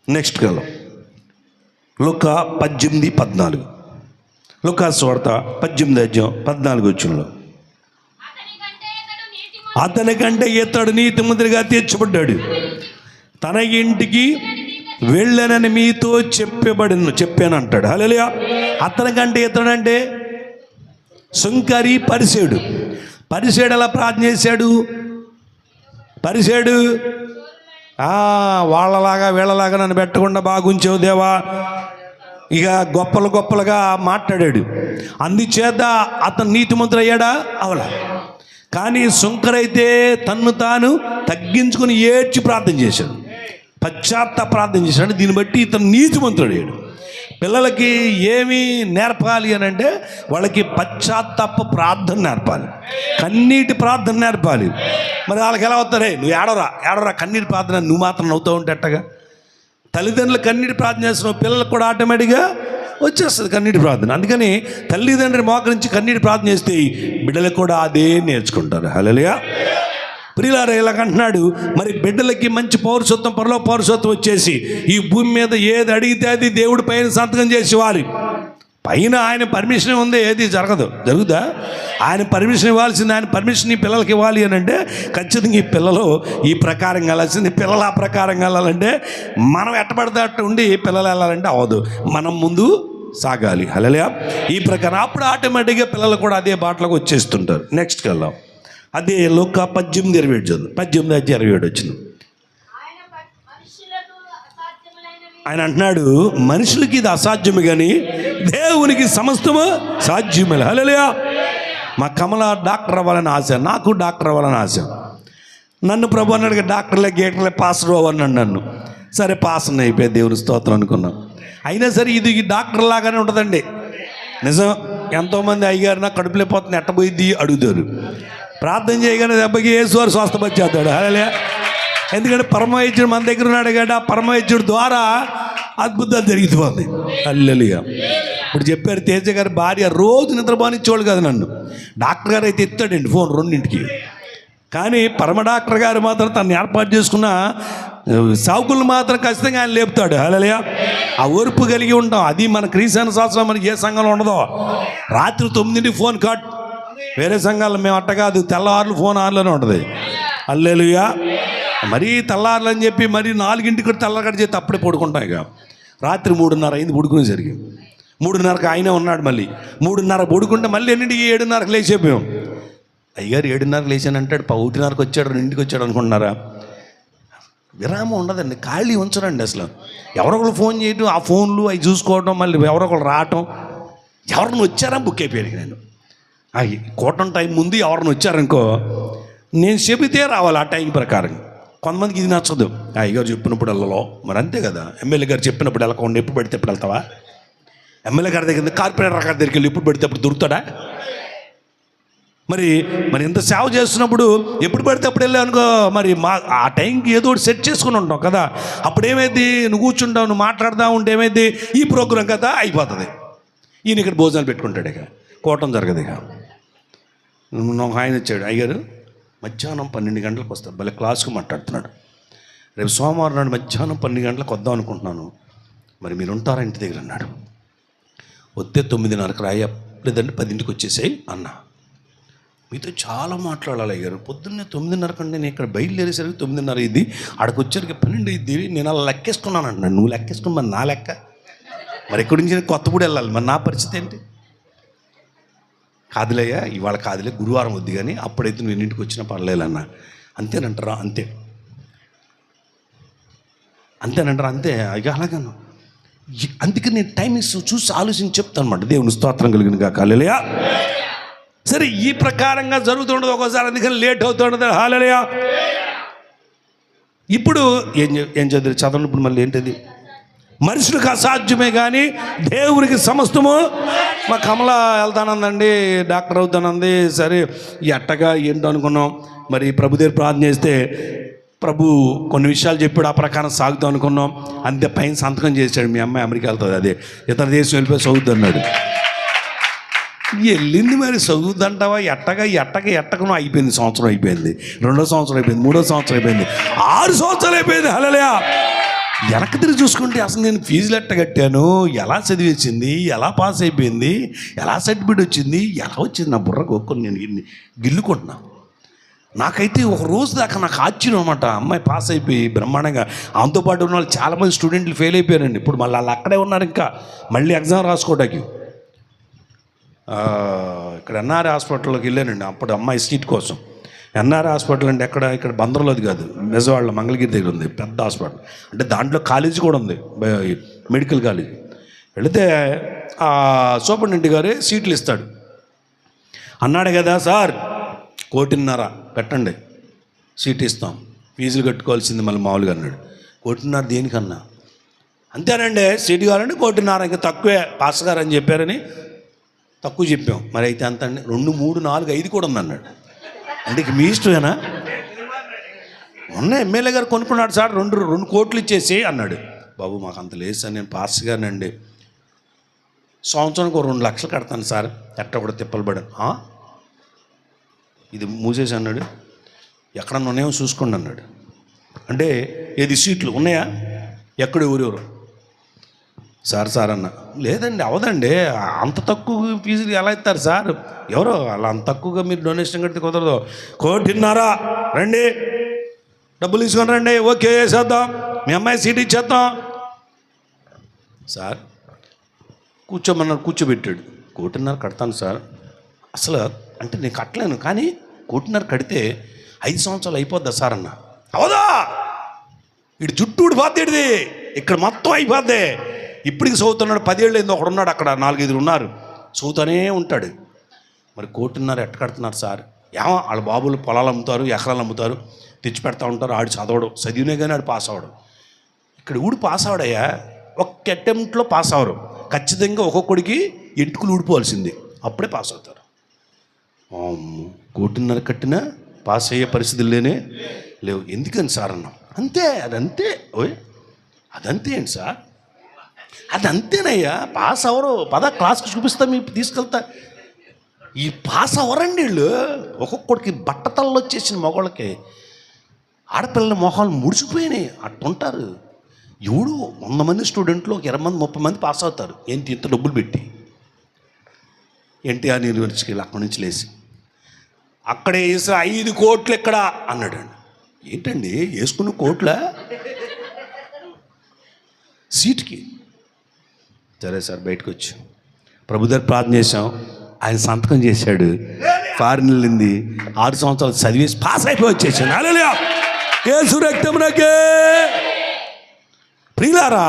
నెక్స్ట్ కాలం లూకా 18:14. లూకా సువార్త 18:14 అతనికంటే ఇతడు నీతిమంతుడిగా తీర్చబడ్డాడు, తన ఇంటికి వెళ్ళనని మీతో చెప్పాను అంటాడు. హల్లెలూయా. అతనికంటే ఇతడంటే సుంకరి పరిసేడు ఎలా ప్రార్థన చేశాడు? పరిసేడు వాళ్ళలాగా వీళ్ళలాగా నన్ను పెట్టకుండా బాగుంచావు దేవా, ఇక గొప్పలుగా మాట్లాడాడు. అందుచేత అతను నీతిమంతుడు అయ్యాడా? అవలా. కానీ సుంకరైతే తన్ను తాను తగ్గించుకొని ఏడ్చి ప్రార్థన చేశాడు, పశ్చాత్తాప ప్రార్థన చేశాడు. దీన్ని బట్టి ఇతను నీతిమంతుడు అయ్యాడు. పిల్లలకి ఏమి నేర్పాలి అని అంటే వాళ్ళకి పశ్చాత్తాప ప్రార్థన నేర్పాలి, కన్నీటి ప్రార్థన నేర్పాలి. మరి వాళ్ళకి ఎలా అవుతారే, నువ్వు ఏడవరా కన్నీటి ప్రార్థన, నువ్వు మాత్రం నవ్వుతూ ఉంటే ఎట్టగా? తల్లిదండ్రులు కన్నీటి ప్రార్థన చేస్తున్నావు, పిల్లలకు కూడా ఆటోమేటిక్గా వచ్చేస్తుంది కన్నీటి ప్రార్థన. అందుకని తల్లిదండ్రులు మోకరించి కన్నీటి ప్రార్థన చేస్తే బిడ్డలకు కూడా అదే నేర్చుకుంటారు. హల్లెలూయా. ప్రియులారా, ఇలాగంటున్నాడు, మరి బిడ్డలకి మంచి పౌరుషత్వం, పరలోక పౌరుషత్వం వచ్చేసి ఈ భూమి మీద ఏది అడిగితే అది దేవుడి పైన సంతకం చేసేవారు. పైన ఆయన పర్మిషన్ ఉంది, ఏది జరుగుదా? ఆయన పర్మిషన్ ఇవ్వాల్సింది, ఆయన పర్మిషన్ ఈ పిల్లలకి ఇవ్వాలి అని అంటే ఖచ్చితంగా ఈ పిల్లలు ఈ ప్రకారం వెళ్ళాల్సింది. పిల్లలు ఆ ప్రకారం వెళ్ళాలంటే మనం ఎట్టబడితే అట్టు ఉండి పిల్లలు వెళ్ళాలంటే అవ్వదు, మనం ముందు సాగాలి. హల్లెలూయా. ఈ ప్రకారం అప్పుడు ఆటోమేటిక్గా పిల్లలు కూడా అదే బాటలోకి వచ్చేస్తుంటారు. నెక్స్ట్కి వెళ్దాం. అదే లూకా 18:27 చదువు. 18:27 వచ్చింది. ఆయన అంటున్నాడు, మనుషులకి ఇది అసాధ్యము కానీ దేవునికి సమస్తము సాధ్యమే. హల్లెలూయా. మా కమల డాక్టర్ అవ్వాలని ఆశ, నాకు డాక్టర్ అవ్వాలని ఆశ. నన్ను ప్రభు అన్నాడు, డాక్టర్లే గేటర్లే పాస్టర్ అవ్వన్నాడు నన్ను. సరే పాస్ అయిపోయి దేవుని స్తోత్రం అనుకున్నాం. అయినా సరే ఇది డాక్టర్ లాగానే ఉంటుందండి. నిజం. ఎంతోమంది అయ్యారు నాకు కడుపులో పోతుంది ఎట్టబోయిద్ది అడుగుతారు. ప్రార్థన చేయగానే దెబ్బకి యేసువారు స్వస్థపరిచేస్తాడు. హల్లెలూయా. ఎందుకంటే పరమవైద్యుడు మన దగ్గర ఉన్నాడు కదా, పరమవైద్యుడు ద్వారా అద్భుతాలు జరిగిపోతుంది. హల్లెలూయా. ఇప్పుడు చెప్పారు, తేజ గారి భార్య రోజు నిద్రపోనిచ్చేవాళ్ళు కాదు నన్ను. డాక్టర్ గారు అయితే ఎత్తాడండి ఫోన్ 2ంటికి. కానీ పరమ డాక్టర్ గారు మాత్రం తను ఏర్పాటు చేసుకున్న సావుకులను మాత్రం ఖచ్చితంగా ఆయన లేపుతాడు. హల్లెలూయా. ఆ ఓర్పు కలిగి ఉంటాం. అది మన క్రీస్తు శాస్త్రం మనకి ఏ సంఘంలో ఉండదో. రాత్రి 9ంటికి ఫోన్ కట్. వేరే సంఘాలు మేము అట్ట కాదు, తెల్లవారులు ఫోన్ ఆన్లోనే ఉంటుంది. హల్లెలూయా. మరీ తెల్లారులు అని చెప్పి మరీ 4ంటికి కూడా తెల్లగడ చేస్తే అప్పుడే పడుకుంటాం. ఇక రాత్రి 3:30 అయింది పడుకునేసరికి. 3:30కి ఆయనే ఉన్నాడు. మళ్ళీ 3:30 పడుకుంటే మళ్ళీ ఎన్నింటికి 7:30కి లేచిపోయాం. అయ్యారు 7:30కి లేచాను అంటాడు, 1:30కి వచ్చాడు, 2ంటికి వచ్చాడు అనుకుంటున్నారా? విరామం ఉండదండి, ఖాళీ ఉంచరండి అసలు. ఎవరొకరు ఫోన్ చేయటం, ఆ ఫోన్లు అవి చూసుకోవడం, మళ్ళీ ఎవరొకరు రావటం. ఎవరిని వచ్చారా బుక్ అయిపోయాను నేను. కోటం టైం ముందు ఎవరిని వచ్చారనుకో, నేను చెబితే రావాలి ఆ టైం ప్రకారం. కొంతమందికి ఇది నచ్చదు. అయ్యగారు చెప్పినప్పుడు వెళ్ళలో, మరి అంతే కదా. ఎమ్మెల్యే గారు చెప్పినప్పుడు వెళ్ళకుండా ఎప్పుడు పెడితే ఎప్పుడు వెళ్తావా? ఎమ్మెల్యే గారి దగ్గర కార్పొరేటర్ గారి దగ్గరికి వెళ్ళి ఎప్పుడు పెడితే అప్పుడు దొరుకుతాడా? మరి ఇంత సేవ చేస్తున్నప్పుడు ఎప్పుడు పడితే అప్పుడు వెళ్ళావు అనుకో, మరి ఆ టైంకి ఏదో ఒకటి సెట్ చేసుకుని ఉంటాం కదా. అప్పుడు ఏమైంది, నువ్వు కూర్చుంటావు, నువ్వు మాట్లాడుతూ ఉంటే ఏమైంది, ఈ ప్రోగ్రాం కదా అయిపోతుంది. ఈయన ఇక్కడ భోజనాలు పెట్టుకుంటాడు, ఇక కోటం జరగదు. ఇక నాకు ఆయన వచ్చాడు, అయ్యారు మధ్యాహ్నం 12 గంటలకు వస్తారు, భలే క్లాస్కు మాట్లాడుతున్నాడు. రేపు సోమవారం నాడు మధ్యాహ్నం 12 గంటలకు వద్దాం అనుకుంటున్నాను, మరి మీరు ఉంటారా ఇంటి దగ్గర అన్నాడు. వస్తే 9:30కి రాయ, లేదంటే 10ంటికి వచ్చేసాయి అన్న. మీతో చాలా మాట్లాడాలి అయ్యారు. పొద్దున్నే 9:30 కంటే నేను ఇక్కడ బయలుదేరేసరికి 9:30 అయింది, ఆడికి వచ్చేసరికి 12 అయింది. నేను అలా లెక్కేసుకున్నాను అంటున్నాను. నువ్వు లెక్కేసుకుని మరి నా లెక్క, మరి ఎక్కడి నుంచి నేను కొత్తగూడ వెళ్ళాలి, మరి నా పరిస్థితి ఏంటి? కాదులేయ్యా, ఇవాళ కాదులే, గురువారం వద్దు కానీ అప్పుడైతే నువ్వు ఎన్నింటికి వచ్చినా పర్లేదన్నా. అంతేనంటారా? అంతేనంటారా? అంతే. ఇక అలాగను. అందుకే నేను టైమింగ్స్ చూసి ఆలోచించి చెప్తాను అనమాట. దేవుని స్తోత్రం కలిగిన కాక. హల్లెలూయా. సరే, ఈ ప్రకారంగా జరుగుతుండదు ఒక్కోసారి, అందుకని లేట్ అవుతుండదు. హల్లెలూయా. ఇప్పుడు ఏం చదవండి. ఇప్పుడు మళ్ళీ ఏంటిది, మనుషులకు అసాధ్యమే కానీ దేవునికి సమస్తము. మా కమల వెళ్తానందండి, డాక్టర్ అవుతానంది. సరే, ఎట్టగా ఏంటో అనుకున్నాం. మరి ప్రభు దగ్గర ప్రార్థన చేస్తే ప్రభు కొన్ని విషయాలు చెప్పాడు, ఆ ప్రకారం సాగుతాం అనుకున్నాం. అంతే, పైన సంతకం చేశాడు, మీ అమ్మాయి అమెరికా వెళ్తుంది, అదే ఇతర దేశం వెళ్ళిపోయి చదువుద్ది అన్నాడు. వెళ్ళింది, మరి చదువుద్దంటావా? ఎట్టకను అయిపోయింది. సంవత్సరం అయిపోయింది, 2వ సంవత్సరం అయిపోయింది, 3వ సంవత్సరం అయిపోయింది, 6 సంవత్సరాలు అయిపోయింది. హల్లెలూయా. వెనక్కి తిరిగి చూసుకుంటే అసలు నేను ఫీజులు ఎట్ట కట్టాను, ఎలా చదివించింది, ఎలా పాస్ అయిపోయింది, ఎలా సర్టిఫికేట్ వచ్చింది, ఎలా వచ్చింది, నా బుర్ర కొట్టుకొని నేను గిల్లుకుంటున్నా. నాకైతే ఒక రోజు దాకా నాకు ఆశ్చర్యం అనమాట. అమ్మాయి పాస్ అయిపోయి బ్రహ్మాండంగా, ఆమెతో పాటు ఉన్న వాళ్ళు చాలామంది స్టూడెంట్లు ఫెయిల్ అయిపోయారండి. ఇప్పుడు మళ్ళీ వాళ్ళు అక్కడే ఉన్నారు, ఇంకా మళ్ళీ ఎగ్జామ్ రాసుకోవడానికి. ఇక్కడ ఎన్ఆర్ఐ హాస్పిటల్లోకి వెళ్ళానండి అప్పుడు అమ్మాయి సీట్ కోసం. ఎన్ఆర్ఐ హాస్పిటల్ అంటే ఇక్కడ బందర్లోది కాదు, నిజవాళ్ళ మంగళగిరి దగ్గర ఉంది పెద్ద హాస్పిటల్. అంటే దాంట్లో కాలేజీ కూడా ఉంది, మెడికల్ కాలేజీ. వెళితే ఆ సూపరింటెండెంట్ గారే సీట్లు ఇస్తాడు. అన్నాడు కదా, సార్ 1,50,00,000 పెట్టండి సీట్ ఇస్తాం, ఫీజులు కట్టుకోవాల్సింది మళ్ళీ మామూలుగా అన్నాడు. 1,50,00,000 దేనికన్నా? అంతేనండి, సీటు కావాలంటే 1.5 ఇంకా తక్కువే పాస్టర్ గారు అని చెప్పారని తక్కువ చెప్పాం. మరి అయితే అంత అండి 2, 3, 4, 5 కూడా ఉందన్నాడు. అంటే ఇక మీ ఇష్టమేనా? మొన్న ఎమ్మెల్యే గారు కొనుక్కున్నాడు సార్, 2 కోట్లు ఇచ్చేసి అన్నాడు. బాబు మాకు అంత లేదు సార్, నేను పాస్టర్ గారినండి, సంవత్సరానికి 2 లక్షలు కడతాను సార్, ఎట్ట కూడా తిప్పలు పడాను. ఇది మూసేసి అన్నాడు. ఎక్కడన్నా ఉన్నాయో చూసుకోండి అన్నాడు. అంటే ఏది సీట్లు ఉన్నాయా, ఎక్కడ ఊరెవరు సార్ అన్న. లేదండి అవదండి, అంత తక్కువ ఫీజులు ఎలా ఇస్తారు సార్, ఎవరో అలా అంత తక్కువగా మీరు డొనేషన్ కడితే కుదరదు. 1.5 రండి, డబ్బులు తీసుకొని రండి, ఓకే చేద్దాం, మీ అమ్మాయి సీట్ ఇచ్చేద్దాం సార్. కూర్చోమన్నారు, కూర్చోబెట్టాడు. 1.5 కడతాను సార్. అసలు అంటే నేను కట్టలేను, కానీ 1.5 కడితే 5 సంవత్సరాలు అయిపోద్దా సార్ అన్న. అవదా, ఇటు జుట్టు ఊడిపోద్ది, ఇక్కడ మొత్తం అయిపోద్ది. ఇప్పటికి చదువుతున్నాడు, 10 ఏళ్ళు అయింది, ఒకడు ఉన్నాడు అక్కడ, 4-5 ఉన్నారు, చదువుతూనే ఉంటాడు. మరి 1.5 ఎట్ట కడుతున్నారు సార్? ఏమో వాళ్ళ బాబులు పొలాలు అమ్ముతారు, ఎకరాలు అమ్ముతారు, తెచ్చి పెడతా ఉంటారు. ఆడు చదవడు, చదివినే కానీ ఆడు పాస్ అవ్వడు. ఇక్కడ ఊడి పాస్ అవడయ్యా, ఒక్క అటెంప్ట్లో పాస్ అవ్వరు. ఖచ్చితంగా ఒక్కొక్కడికి ఎంటుకలు ఊడిపోవాల్సింది, అప్పుడే పాస్ అవుతారు. 1.5 కట్టినా పాస్ అయ్యే పరిస్థితులు లేవు. ఎందుకని సార్ అన్నాం. అంతే, అదంతే. అదంతే ఏంటి సార్, అదంతేనయ్యా, పాస్ అవరు. క్లాస్కి చూపిస్తా, మీకు తీసుకెళ్తా. ఈ పాస్ అవరండి వీళ్ళు. ఒక్కొక్కడికి బట్టతల్లో వచ్చేసిన మగవాళ్ళకి, ఆడపిల్లల మొహాలు ముడిచిపోయినాయి, అట్టుంటారు. ఎవడు 100 మంది స్టూడెంట్లు ఒక 20 మంది 30 మంది పాస్ అవుతారు. ఏంటి ఇంత డబ్బులు పెట్టి? ఎన్టీఆర్ యూనివర్సిటీకి వెళ్ళి అక్కడి నుంచి లేచి అక్కడే వేసి 5 కోట్లు ఎక్కడ అన్నాడు. ఏంటండి వేసుకున్న కోట్ల సీట్కి? సరే సార్, బయటకు వచ్చి ప్రభు దగ్గర ప్రార్థన చేసాం, ఆయన సంతకం చేశాడు. ఫారిన్ వెళ్ళింది, 6 సంవత్సరాలు చదివేసి పాస్ అయిపోయి వచ్చేసాను. హల్లెలూయా, యేసు రక్తమునకే. ప్రియులారా,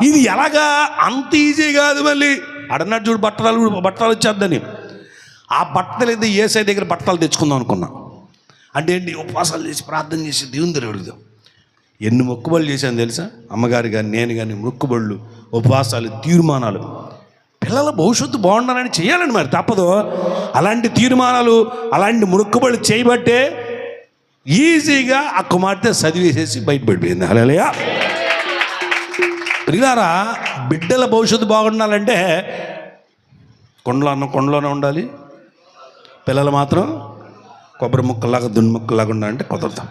ఇది ఎలాగా అంత ఈజీ కాదు. మళ్ళీ అడన్నాడు చూడు, బట్టలు వచ్చేద్దని. ఆ బట్టలు అయితే ఏసై దగ్గర బట్టలు తెచ్చుకుందాం అనుకున్నా. అంటే ఏంటి, ఉపవాసాలు చేసి ప్రార్థన చేసి దేవుని దగ్గర అడుగుదాం. ఎన్ని మొక్కుబళ్ళు చేశాను తెలుసా? అమ్మగారు కానీ నేను కానీ మొక్కుబళ్ళు, ఉపవాసాలు, తీర్మానాలు. పిల్లల భవిష్యత్తు బాగుండాలని చేయాలని మరి తప్పదు. అలాంటి తీర్మానాలు, అలాంటి మొక్కుబళ్ళు చేయబట్టే ఈజీగా ఆ కుమార్తె చదివేసేసి బయటపడిపోయింది. హల్లెలూయా. ప్రియులారా, బిడ్డల భవిష్యత్తు బాగుండాలంటే కొండలోనే ఉండాలి. పిల్లలు మాత్రం కొబ్బరి ముక్కలాగా దున్ని ముక్కలాగా ఉండాలంటే కుదరదు.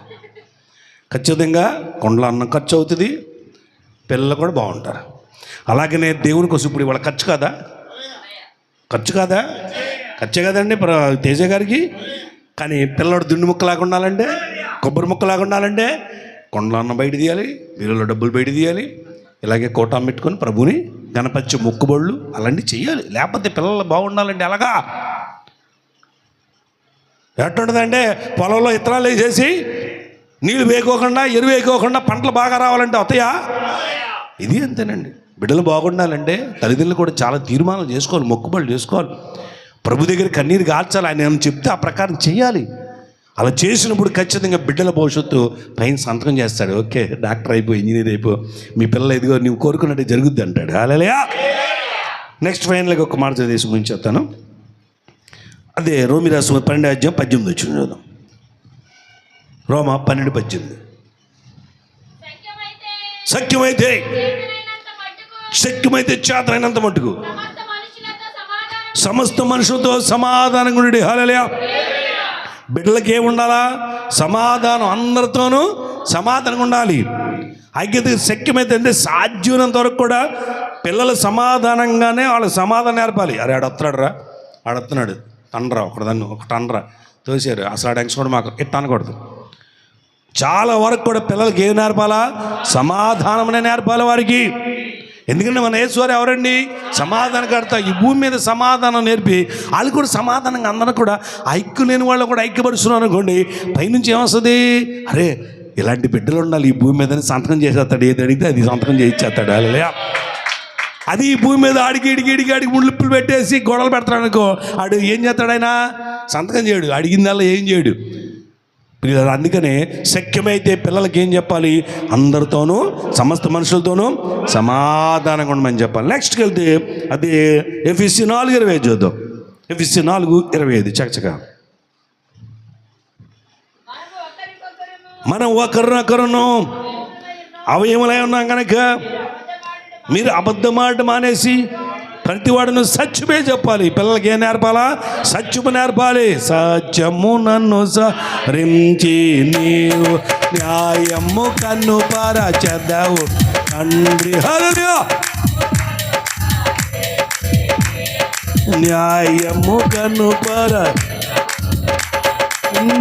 ఖచ్చితంగా కొండలో అన్నం ఖర్చు అవుతుంది, పిల్లలు కూడా బాగుంటారు. అలాగనే దేవుని కోసం ఇప్పుడు ఇవాళ ఖర్చు కాదా? ఖర్చే కదండి తేజ గారికి. కానీ పిల్లడు దుండి ముక్కలాగా ఉండాలంటే, కొబ్బరి ముక్కలాగా ఉండాలంటే కొండలో అన్నం బయట తీయాలి, వీళ్ళలో డబ్బులు బయట తీయాలి. ఇలాగే కోటం పెట్టుకొని ప్రభుని గణపతి మొక్కుబళ్ళు అలాంటివి చెయ్యాలి. లేకపోతే పిల్లలు బాగుండాలంటే అలాగా ఎట్టుంటుందంటే, పొలంలో ఇత్తనాలు వేసేసి నీళ్ళు వేయకోకుండా, ఎరువు వేయకోకుండా పంటలు బాగా రావాలంటే వస్తాయా? ఇది అంతేనండి. బిడ్డలు బాగుండాలంటే తల్లిదండ్రులు కూడా చాలా తీర్మానాలు చేసుకోవాలి, మొక్కుబళ్ళు చేసుకోవాలి, ప్రభు దగ్గర కన్నీరు గార్చాలి. ఆయన ఏమైనా చెప్తే ఆ ప్రకారం చేయాలి. అలా చేసినప్పుడు ఖచ్చితంగా బిడ్డల భవిష్యత్తు పైన సంతకం చేస్తాడు. ఓకే, డాక్టర్ అయిపో, ఇంజనీర్ అయిపో, మీ పిల్లలు ఎదిగో నువ్వు కోరుకున్నట్టు జరుగుద్ది అంటాడు. హల్లెలూయా. నెక్స్ట్ ఫైనల్గా ఒక మాట చదివేసి ముంచేస్తాను. అదే రోమి రాసిన 12:18 వచ్చింది చూద్దాం. రోమా 12:18. శక్యమైతే చేతనైనంత మట్టుకు సమస్త మనుషులతో సమాధానంగా ఉండండి. హల్లెలూయా. బిడ్డలకి ఏముండాలా? సమాధానం, అందరితోనూ సమాధానంగా ఉండాలి. ఐక్యత శక్యమైతే అంటే సాధ్యమైనంత వరకు కూడా పిల్లలు సమాధానంగానే వాళ్ళకి సమాధానం నేర్పాలి. అరే ఆడొస్తున్నాడు తండ్రా, ఒకటనరా తోసారు, అసలు ఆడ కూడా మాకు ఇట్ట అనకూడదు. చాలా వరకు కూడా పిల్లలకి ఏం నేర్పాలా? సమాధానమనే నేర్పాలి వారికి. ఎందుకంటే మన యేసువారు ఎవరండి? సమాధానకర్త. ఈ భూమి మీద సమాధానం నేర్పి వాళ్ళు కూడా సమాధానంగా అందరూ కూడా ఐక్యం లేని వాళ్ళు కూడా ఐక్యపరుస్తున్నారు అనుకోండి, పైనుంచి ఏమొస్తుంది? అరే ఇలాంటి బిడ్డలు ఉండాలి ఈ భూమి మీద సంతకం చేసేస్తాడు, ఏది అడిగితే అది సంతకం చేయించేస్తాడు. అలా అది ఈ భూమి మీద ఆడికి ముళ్ళుప్పులు పెట్టేసి గొడవలు పెడతాడు అనుకో, ఆడు ఏం చేస్తాడు? ఆయన సంతకం చేయడు, అడిగిందల్లా ఏం చేయడు. పిల్లలు అందుకనే శక్యమైతే పిల్లలకి ఏం చెప్పాలి? అందరితోనూ సమస్త మనుషులతోనూ సమాధానంగా ఉండమని చెప్పాలి. నెక్స్ట్కి వెళ్తే అది ఎఫెసీ 4:25 చూద్దాం. ఎఫెసీ 4:25 చకచకా. మనం ఒకరినొకరును అవయములై ఉన్నాం కనుక మీరు అబద్ధమాట మానేసి ప్రతివాడును సత్యమే చెప్పాలి. పిల్లలకి ఏం నేర్పాలా? సత్యము నేర్పాలి. సత్యము నన్ను సరించి నీవు న్యాయము కన్ను పరచెదవు తండ్రి. హల్లెలూయా. న్యాయము కన్ను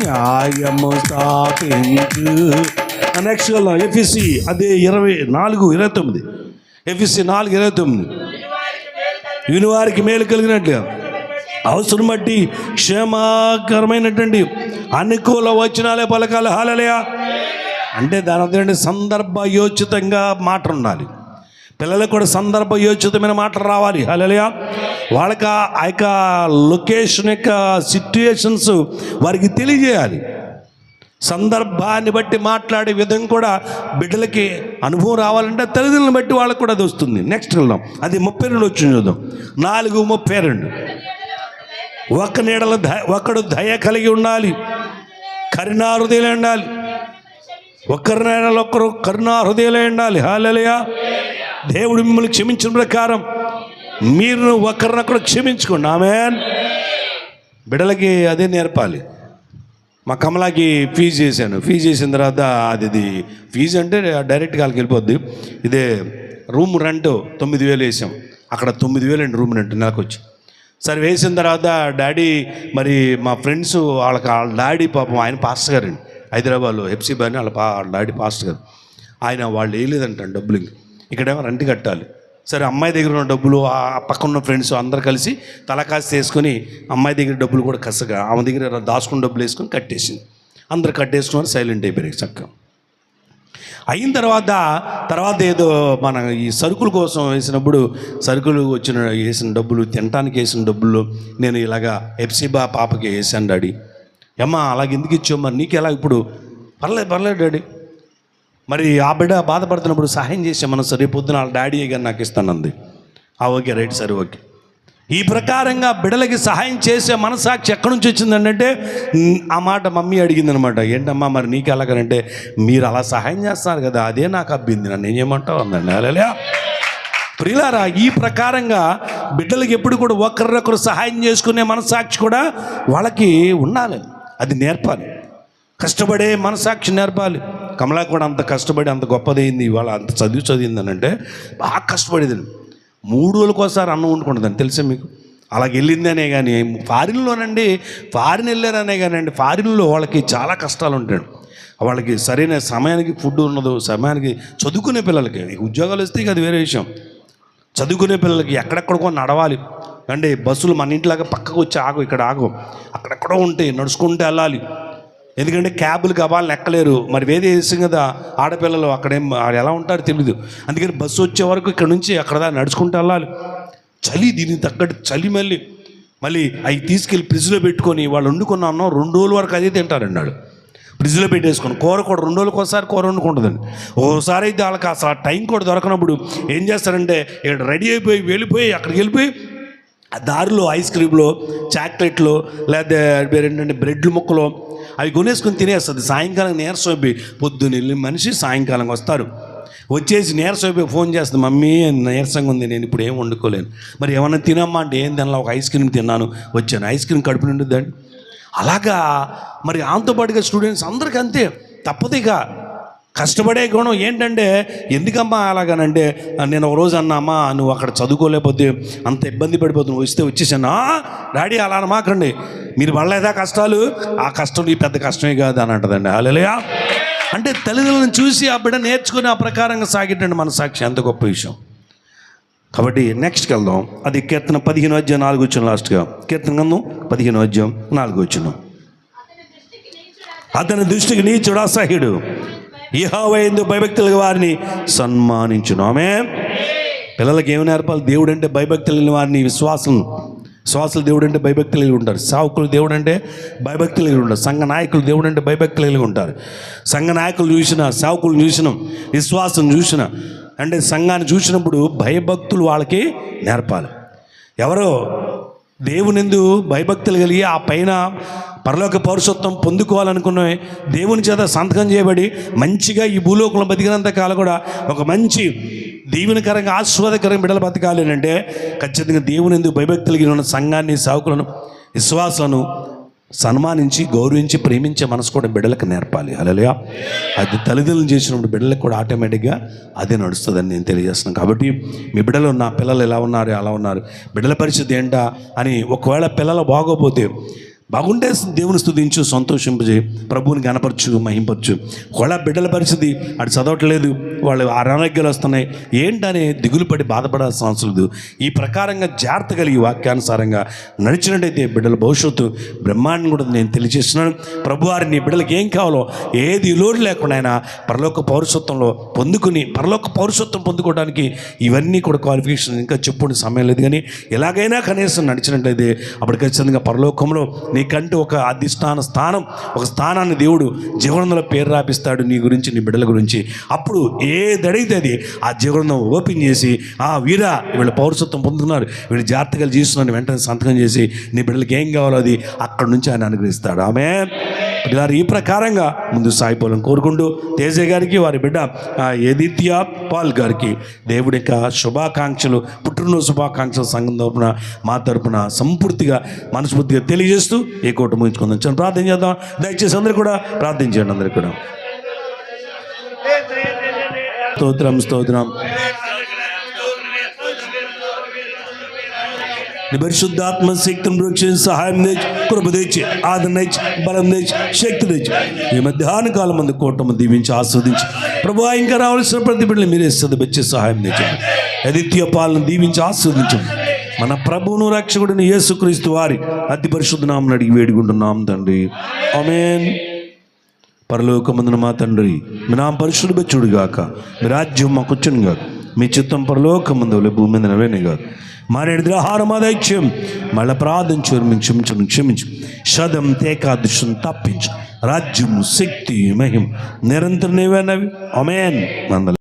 న్యాయము స్థాపించు. నెక్స్ట్ ఎఫెసీ అదే 24:29. ఎఫెసీ 4:29. వినువారికి మేలు కలిగినట్లుగా అవసరం బట్టి క్షేమకరమైనటువంటి అనుకూల వచనాలే పలకాలి. హల్లెలూయా. అంటే దాని అర్థం సందర్భయోచితంగా మాట ఉండాలి. పిల్లలకు కూడా సందర్భయోచితమైన మాటలు రావాలి. హల్లెలూయా. వాళ్ళకి ఆ యొక్క లొకేషన్ యొక్క సిట్యుయేషన్స్ వారికి తెలియజేయాలి. సందర్భాన్ని బట్టి మాట్లాడే విధం కూడా బిడ్డలకి అనుభవం రావాలంటే తల్లిదండ్రులను బట్టి వాళ్ళకి కూడా అది వస్తుంది. నెక్స్ట్ వెళ్దాం. అది 32 వచ్చింది చూద్దాం. 4:32. ఒకడు దయ కలిగి ఉండాలి, కరుణా హృదయాలు ఉండాలి. ఒకరి నేడలు ఒకరు కరుణా హృదయాలు ఉండాలి. హల్లెలూయా. దేవుడు మిమ్మల్ని క్షమించిన ప్రకారం మీరు ఒకరినొకరు క్షమించుకోండి. ఆమేన్. బిడ్డలకి అదే నేర్పాలి. మా కమలాకి ఫీజు చేశాను. ఫీజు చేసిన తర్వాత అది ఫీజు అంటే డైరెక్ట్గా వాళ్ళకి వెళ్ళిపోద్ది. ఇదే రూమ్ రెంట్ 9,000 వేసాం. అక్కడ 9,000 అండి రూమ్ రెంట్ నెలకు వచ్చి. సరే వేసిన తర్వాత డాడీ మరి మా ఫ్రెండ్స్ వాళ్ళ డాడీ పాపం ఆయన పాస్టర్ గారండి హైదరాబాద్లో హెప్సీబా అని వాళ్ళ డాడీ పాస్టర్ గారు. ఆయన వాళ్ళు వేయలేదంటాను డబ్బులు. ఇక్కడేమో రెంట్ కట్టాలి. సరే అమ్మాయి దగ్గర ఉన్న డబ్బులు ఆ పక్కన ఫ్రెండ్స్ అందరు కలిసి తలకాసి తీసుకొని అమ్మాయి దగ్గర డబ్బులు కూడా కసగా ఆమె దగ్గర దాచుకున్న డబ్బులు వేసుకొని కట్టేసింది. అందరు కట్టేసుకుని సైలెంట్ అయిపోయారు. చక్కగా అయిన తర్వాత ఏదో మన ఈ సరుకుల కోసం వేసినప్పుడు సరుకులు వేసిన డబ్బులు తినడానికి వేసిన డబ్బులు నేను ఇలాగా ఎఫ్సీబా పాపకి వేసాను డాడీ. అమ్మా అలాగే ఎందుకు ఇచ్చావు? మరి నీకు ఎలా ఇప్పుడు? పర్లేదు డాడీ. మరి ఆ బిడ్డ బాధపడుతున్నప్పుడు సహాయం చేసామన్నా సరే పొద్దున వాళ్ళ డాడీ గారు నాకు ఇస్తానంది. ఓకే రైట్ సరే ఓకే. ఈ ప్రకారంగా బిడ్డలకి సహాయం చేసే మనసాక్షి ఎక్కడి నుంచి వచ్చిందంటే ఆ మాట మమ్మీ అడిగిందనమాట. ఏంటమ్మా మరి నీకు ఎలాగనంటే మీరు అలా సహాయం చేస్తున్నారు కదా అదే నాకు అబ్బింది, నన్ను ఏం చేయమంటావు అందండి. అలా ప్రియులారా, ఈ ప్రకారంగా బిడ్డలకి ఎప్పుడు కూడా ఒకరినొకరు సహాయం చేసుకునే మనసాక్షి కూడా వాళ్ళకి ఉండాలి. అది నేర్పాలి. కష్టపడే మనసాక్షి నేర్పాలి. కమలా కూడా అంత కష్టపడి అంత గొప్పదైంది. ఇవాళ అంత చదివిందనంటే బాగా కష్టపడేదండి. 3 రోజులకోసారి అన్నం వండుకుంటుందని తెలుసా మీకు? అలాగ వెళ్ళిందనే కానీ ఫారిన్ వెళ్ళారనే కానీ అండి ఫారిన్లో వాళ్ళకి చాలా కష్టాలు ఉంటాయి. వాళ్ళకి సరైన సమయానికి ఫుడ్ ఉండదు. సమయానికి చదువుకునే పిల్లలకి ఉద్యోగాలు వస్తే అది వేరే విషయం. చదువుకునే పిల్లలకి ఎక్కడెక్కడికో నడవాలి అండి. బస్సులు మన ఇంటిలాగా పక్కకు వచ్చి ఇక్కడ ఆగు అక్కడెక్కడో ఉంటాయి, నడుచుకుంటూ వెళ్ళాలి. ఎందుకంటే క్యాబులు కావాలని ఎక్కలేరు. మరి వేరే దేశం కదా ఆడపిల్లలు, అక్కడేం ఎలా ఉంటారో తెలీదు. అందుకని బస్సు వచ్చే వరకు ఇక్కడ నుంచి అక్కడ నడుచుకుంటూ వెళ్ళాలి. చలి, దీనికి తగ్గట్టు చలి. మళ్ళీ అవి తీసుకెళ్ళి ఫ్రిడ్జ్లో పెట్టుకొని వాళ్ళు వండుకున్న అన్నం 2 రోజుల వరకు అదే తింటారన్నాడు. ఫ్రిడ్జ్లో పెట్టేసుకొని కూర కూడా 2 రోజులకోసారి కూర వండుకుంటుందండి. ఓసారి అయితే వాళ్ళకి అసలు టైం కూడా దొరకనప్పుడు ఏం చేస్తారంటే ఇక్కడ రెడీ అయిపోయి వెళ్ళిపోయి అక్కడికి వెళ్ళిపోయి ఆ దారిలో ఐస్ క్రీమ్లో చాక్లెట్లు లేదా ఏంటంటే బ్రెడ్లు ముక్కలు అవి కొనేసుకొని తినేస్తుంది. సాయంకాలం నీరసం అయిపోయి పొద్దున్న వెళ్ళి మనిషి సాయంకాలం వస్తారు. వచ్చేసి నీరసం అయిపోయి ఫోన్ చేస్తుంది, మమ్మీ నీరసంగా ఉంది, నేను ఇప్పుడు ఏం వండుకోలేను, మరి ఏమన్నా తినమ్మా అంటే ఏం తినాలి, ఒక ఐస్ క్రీమ్ తిన్నాను వచ్చాను. ఐస్ క్రీమ్ కడుపు నిండుద్దండి. అలాగా మరి ఆమెతో పాటుగా స్టూడెంట్స్ అందరికీ అంతే. తప్పదు ఇక కష్టపడే గుణం ఏంటంటే ఎందుకమ్మా అలాగనంటే నేను ఒక రోజు అమ్మా నువ్వు అక్కడ చదువుకోలేకపోతే అంత ఇబ్బంది పడిపోతున్నావు, వస్తే వచ్చేసాను. డాడీ అలా అనమాకండి, మీరు పడలేదా కష్టాలు, ఆ కష్టం ఈ పెద్ద కష్టమే కాదు అని అంటదండి. హల్లెలూయా. అంటే తల్లిదండ్రులను చూసి ఆ బిడ్డ నేర్చుకుని ఆ ప్రకారంగా సాగిటండి మన సాక్షి. ఎంత గొప్ప విషయం. కాబట్టి నెక్స్ట్కి వెళ్దాం. అది కీర్తన 15:4 లాస్ట్గా. కీర్తన గ్రంథం 15:4. అతని దృష్టికి నీచుడు అసహ్యుడు, యెహోవా యందు భయభక్తుల వారిని సన్మానించును. ఆమేన్. పిల్లలకి ఏమి నేర్పాలి? దేవుడు అంటే భయభక్తులు వారిని, విశ్వాసం విశ్వాసులు దేవుడు అంటే భయభక్తులు కలిగి ఉంటారు. సేవకులు దేవుడు అంటే భయభక్తులు కలిగి ఉంటారు. సంఘ నాయకులు దేవుడు అంటే భయభక్తులు కలిగి ఉంటారు. సంఘ నాయకులు చూసిన, సేవకులు చూసిన, విశ్వాసం చూసిన, అంటే సంఘాన్ని చూసినప్పుడు భయభక్తులు వాళ్ళకి నేర్పాలి. ఎవరో దేవునిందు భయభక్తులు కలిగి ఆ పైన పరలోక పౌరసత్వం పొందుకోవాలనుకున్న దేవుని చేత సంతకం చేయబడి మంచిగా ఈ భూలోకంలో బతికినంత కాలం కూడా ఒక మంచి దీవెనకరంగా ఆశీర్వాదకరంగా బిడ్డలు బతకాలి అంటే ఖచ్చితంగా దేవునిందు భయభక్తులు కలిగి ఉన్న సంఘాన్ని, సేవకులను, విశ్వాసాలను సన్మానించి, గౌరవించి, ప్రేమించే మనసు కూడా బిడ్డలకు నేర్పాలి. హల్లెలూయా. అది తల్లిదండ్రులు చేసినప్పుడు బిడ్డలకు కూడా ఆటోమేటిక్గా అదే నడుస్తుందని నేను తెలియజేస్తున్నాను. కాబట్టి మీ బిడ్డలు, నా పిల్లలు ఎలా ఉన్నారు, అలా ఉన్నారు, బిడ్డల పరిస్థితి ఏంటా అని, ఒకవేళ పిల్లలు బాగోపోతే బాగుంటే దేవుని స్తుతించు, సంతోషింపజేయి, ప్రభువుని గణపరచు, మహింపరచు. ఒకవేళ బిడ్డల పరిస్థితి అటు చదవట్లేదు, వాళ్ళు అనారోగ్యాలు వస్తున్నాయి ఏంటని దిగులు పడి బాధపడాల్సిన అవసరం లేదు. ఈ ప్రకారంగా జాగ్రత్త కలిగి వాక్యానుసారంగా నడిచినట్టయితే బిడ్డల భవిష్యత్తు బ్రహ్మాండం కూడా నేను తెలియజేస్తున్నాను. ప్రభువారి నీ బిడ్డలకు ఏం కావాలో ఏది లోటు లేకుండా ఆయన పరలోక పౌరసత్వంలో పరలోక పౌరసత్వం పొందుకోవడానికి ఇవన్నీ కూడా క్వాలిఫికేషన్ ఇంకా చెప్పుకునే సమయం లేదు. కానీ ఎలాగైనా కనీసం నడిచినట్లయితే అప్పుడు ఖచ్చితంగా పరలోకంలో నీకంటూ ఒక అధిష్టాన స్థానం, ఒక స్థానాన్ని దేవుడు జీవనంలో పేరు రాపిస్తాడు నీ గురించి, నీ బిడ్డల గురించి. అప్పుడు ఏదడిగితే అది ఆ జీవనం ఓపెన్ చేసి, వీరా వీళ్ళ పౌరసత్వం పొందుతున్నారు, వీళ్ళు జాగ్రత్తగా జీవిస్తున్నారు, వెంటనే సంతకం చేసి నీ బిడ్డలకి ఏం కావాలో అది అక్కడి నుంచి ఆయన అనుగ్రహిస్తాడు. ఆమేన్. ఈ ప్రకారంగా ముందు సాగిపోవాలని కోరుకుంటూ తేజ గారికి, వారి బిడ్డ ఎదిత్య పాల్ గారికి దేవుడి యొక్క శుభాకాంక్షలు, పుట్టినరోజు శుభాకాంక్షలు సంఘం తరపున, మా తరపున సంపూర్తిగా మనస్ఫూర్తిగా తెలియజేస్తూ ఏ కోట ముగించుకుందాం. ప్రార్థన చేద్దాం. దయచేసి అందరూ కూడా ప్రార్థించండి. అందరూ కూడా స్తోత్రం, స్తోత్రం. నీ పరిశుద్ధాత్మ శక్తిని వృక్షించి సహాయం తెచ్చి, కృప తెచ్చి, ఆదరణ తెచ్చి, బలం తెచ్చి, శక్తి తెచ్చి ఈ మధ్యాహ్న కాలం మంది కూటమి దీవించి ఆస్వాదించి ప్రభువా ఇంకా రావాల్సిన ప్రతి బిడ్డలు మీరే సదబచ్చి సహాయం తెచ్చండి. ఎదిత్య పాలను దీవించి ఆస్వాదించండి. మన ప్రభువును రక్షకుడిని యేసుక్రీస్తు వారి అతి పరిశుద్ధ నామమున అడిగి వేడుకుంటున్నాం తండ్రి. ఆమేన్. పరలోకమందున మా తండ్రి, మీ నామం పరిశుద్ధపరచుడుగాక, మీ రాజ్యం మాకు వచ్చునుగాక, మీ చిత్తం పరలోకమందు భూమి మీద నెరవేరునుగాక. మా నేటి ఆహారం దైత్యం మళ్ళీ ప్రార్థించు, క్షమించు, శదం తేకాదృశం తప్పించు, రాజ్యము, శక్తి, మహిమ నిరంతరం నీవేనవి. ఆమేన్.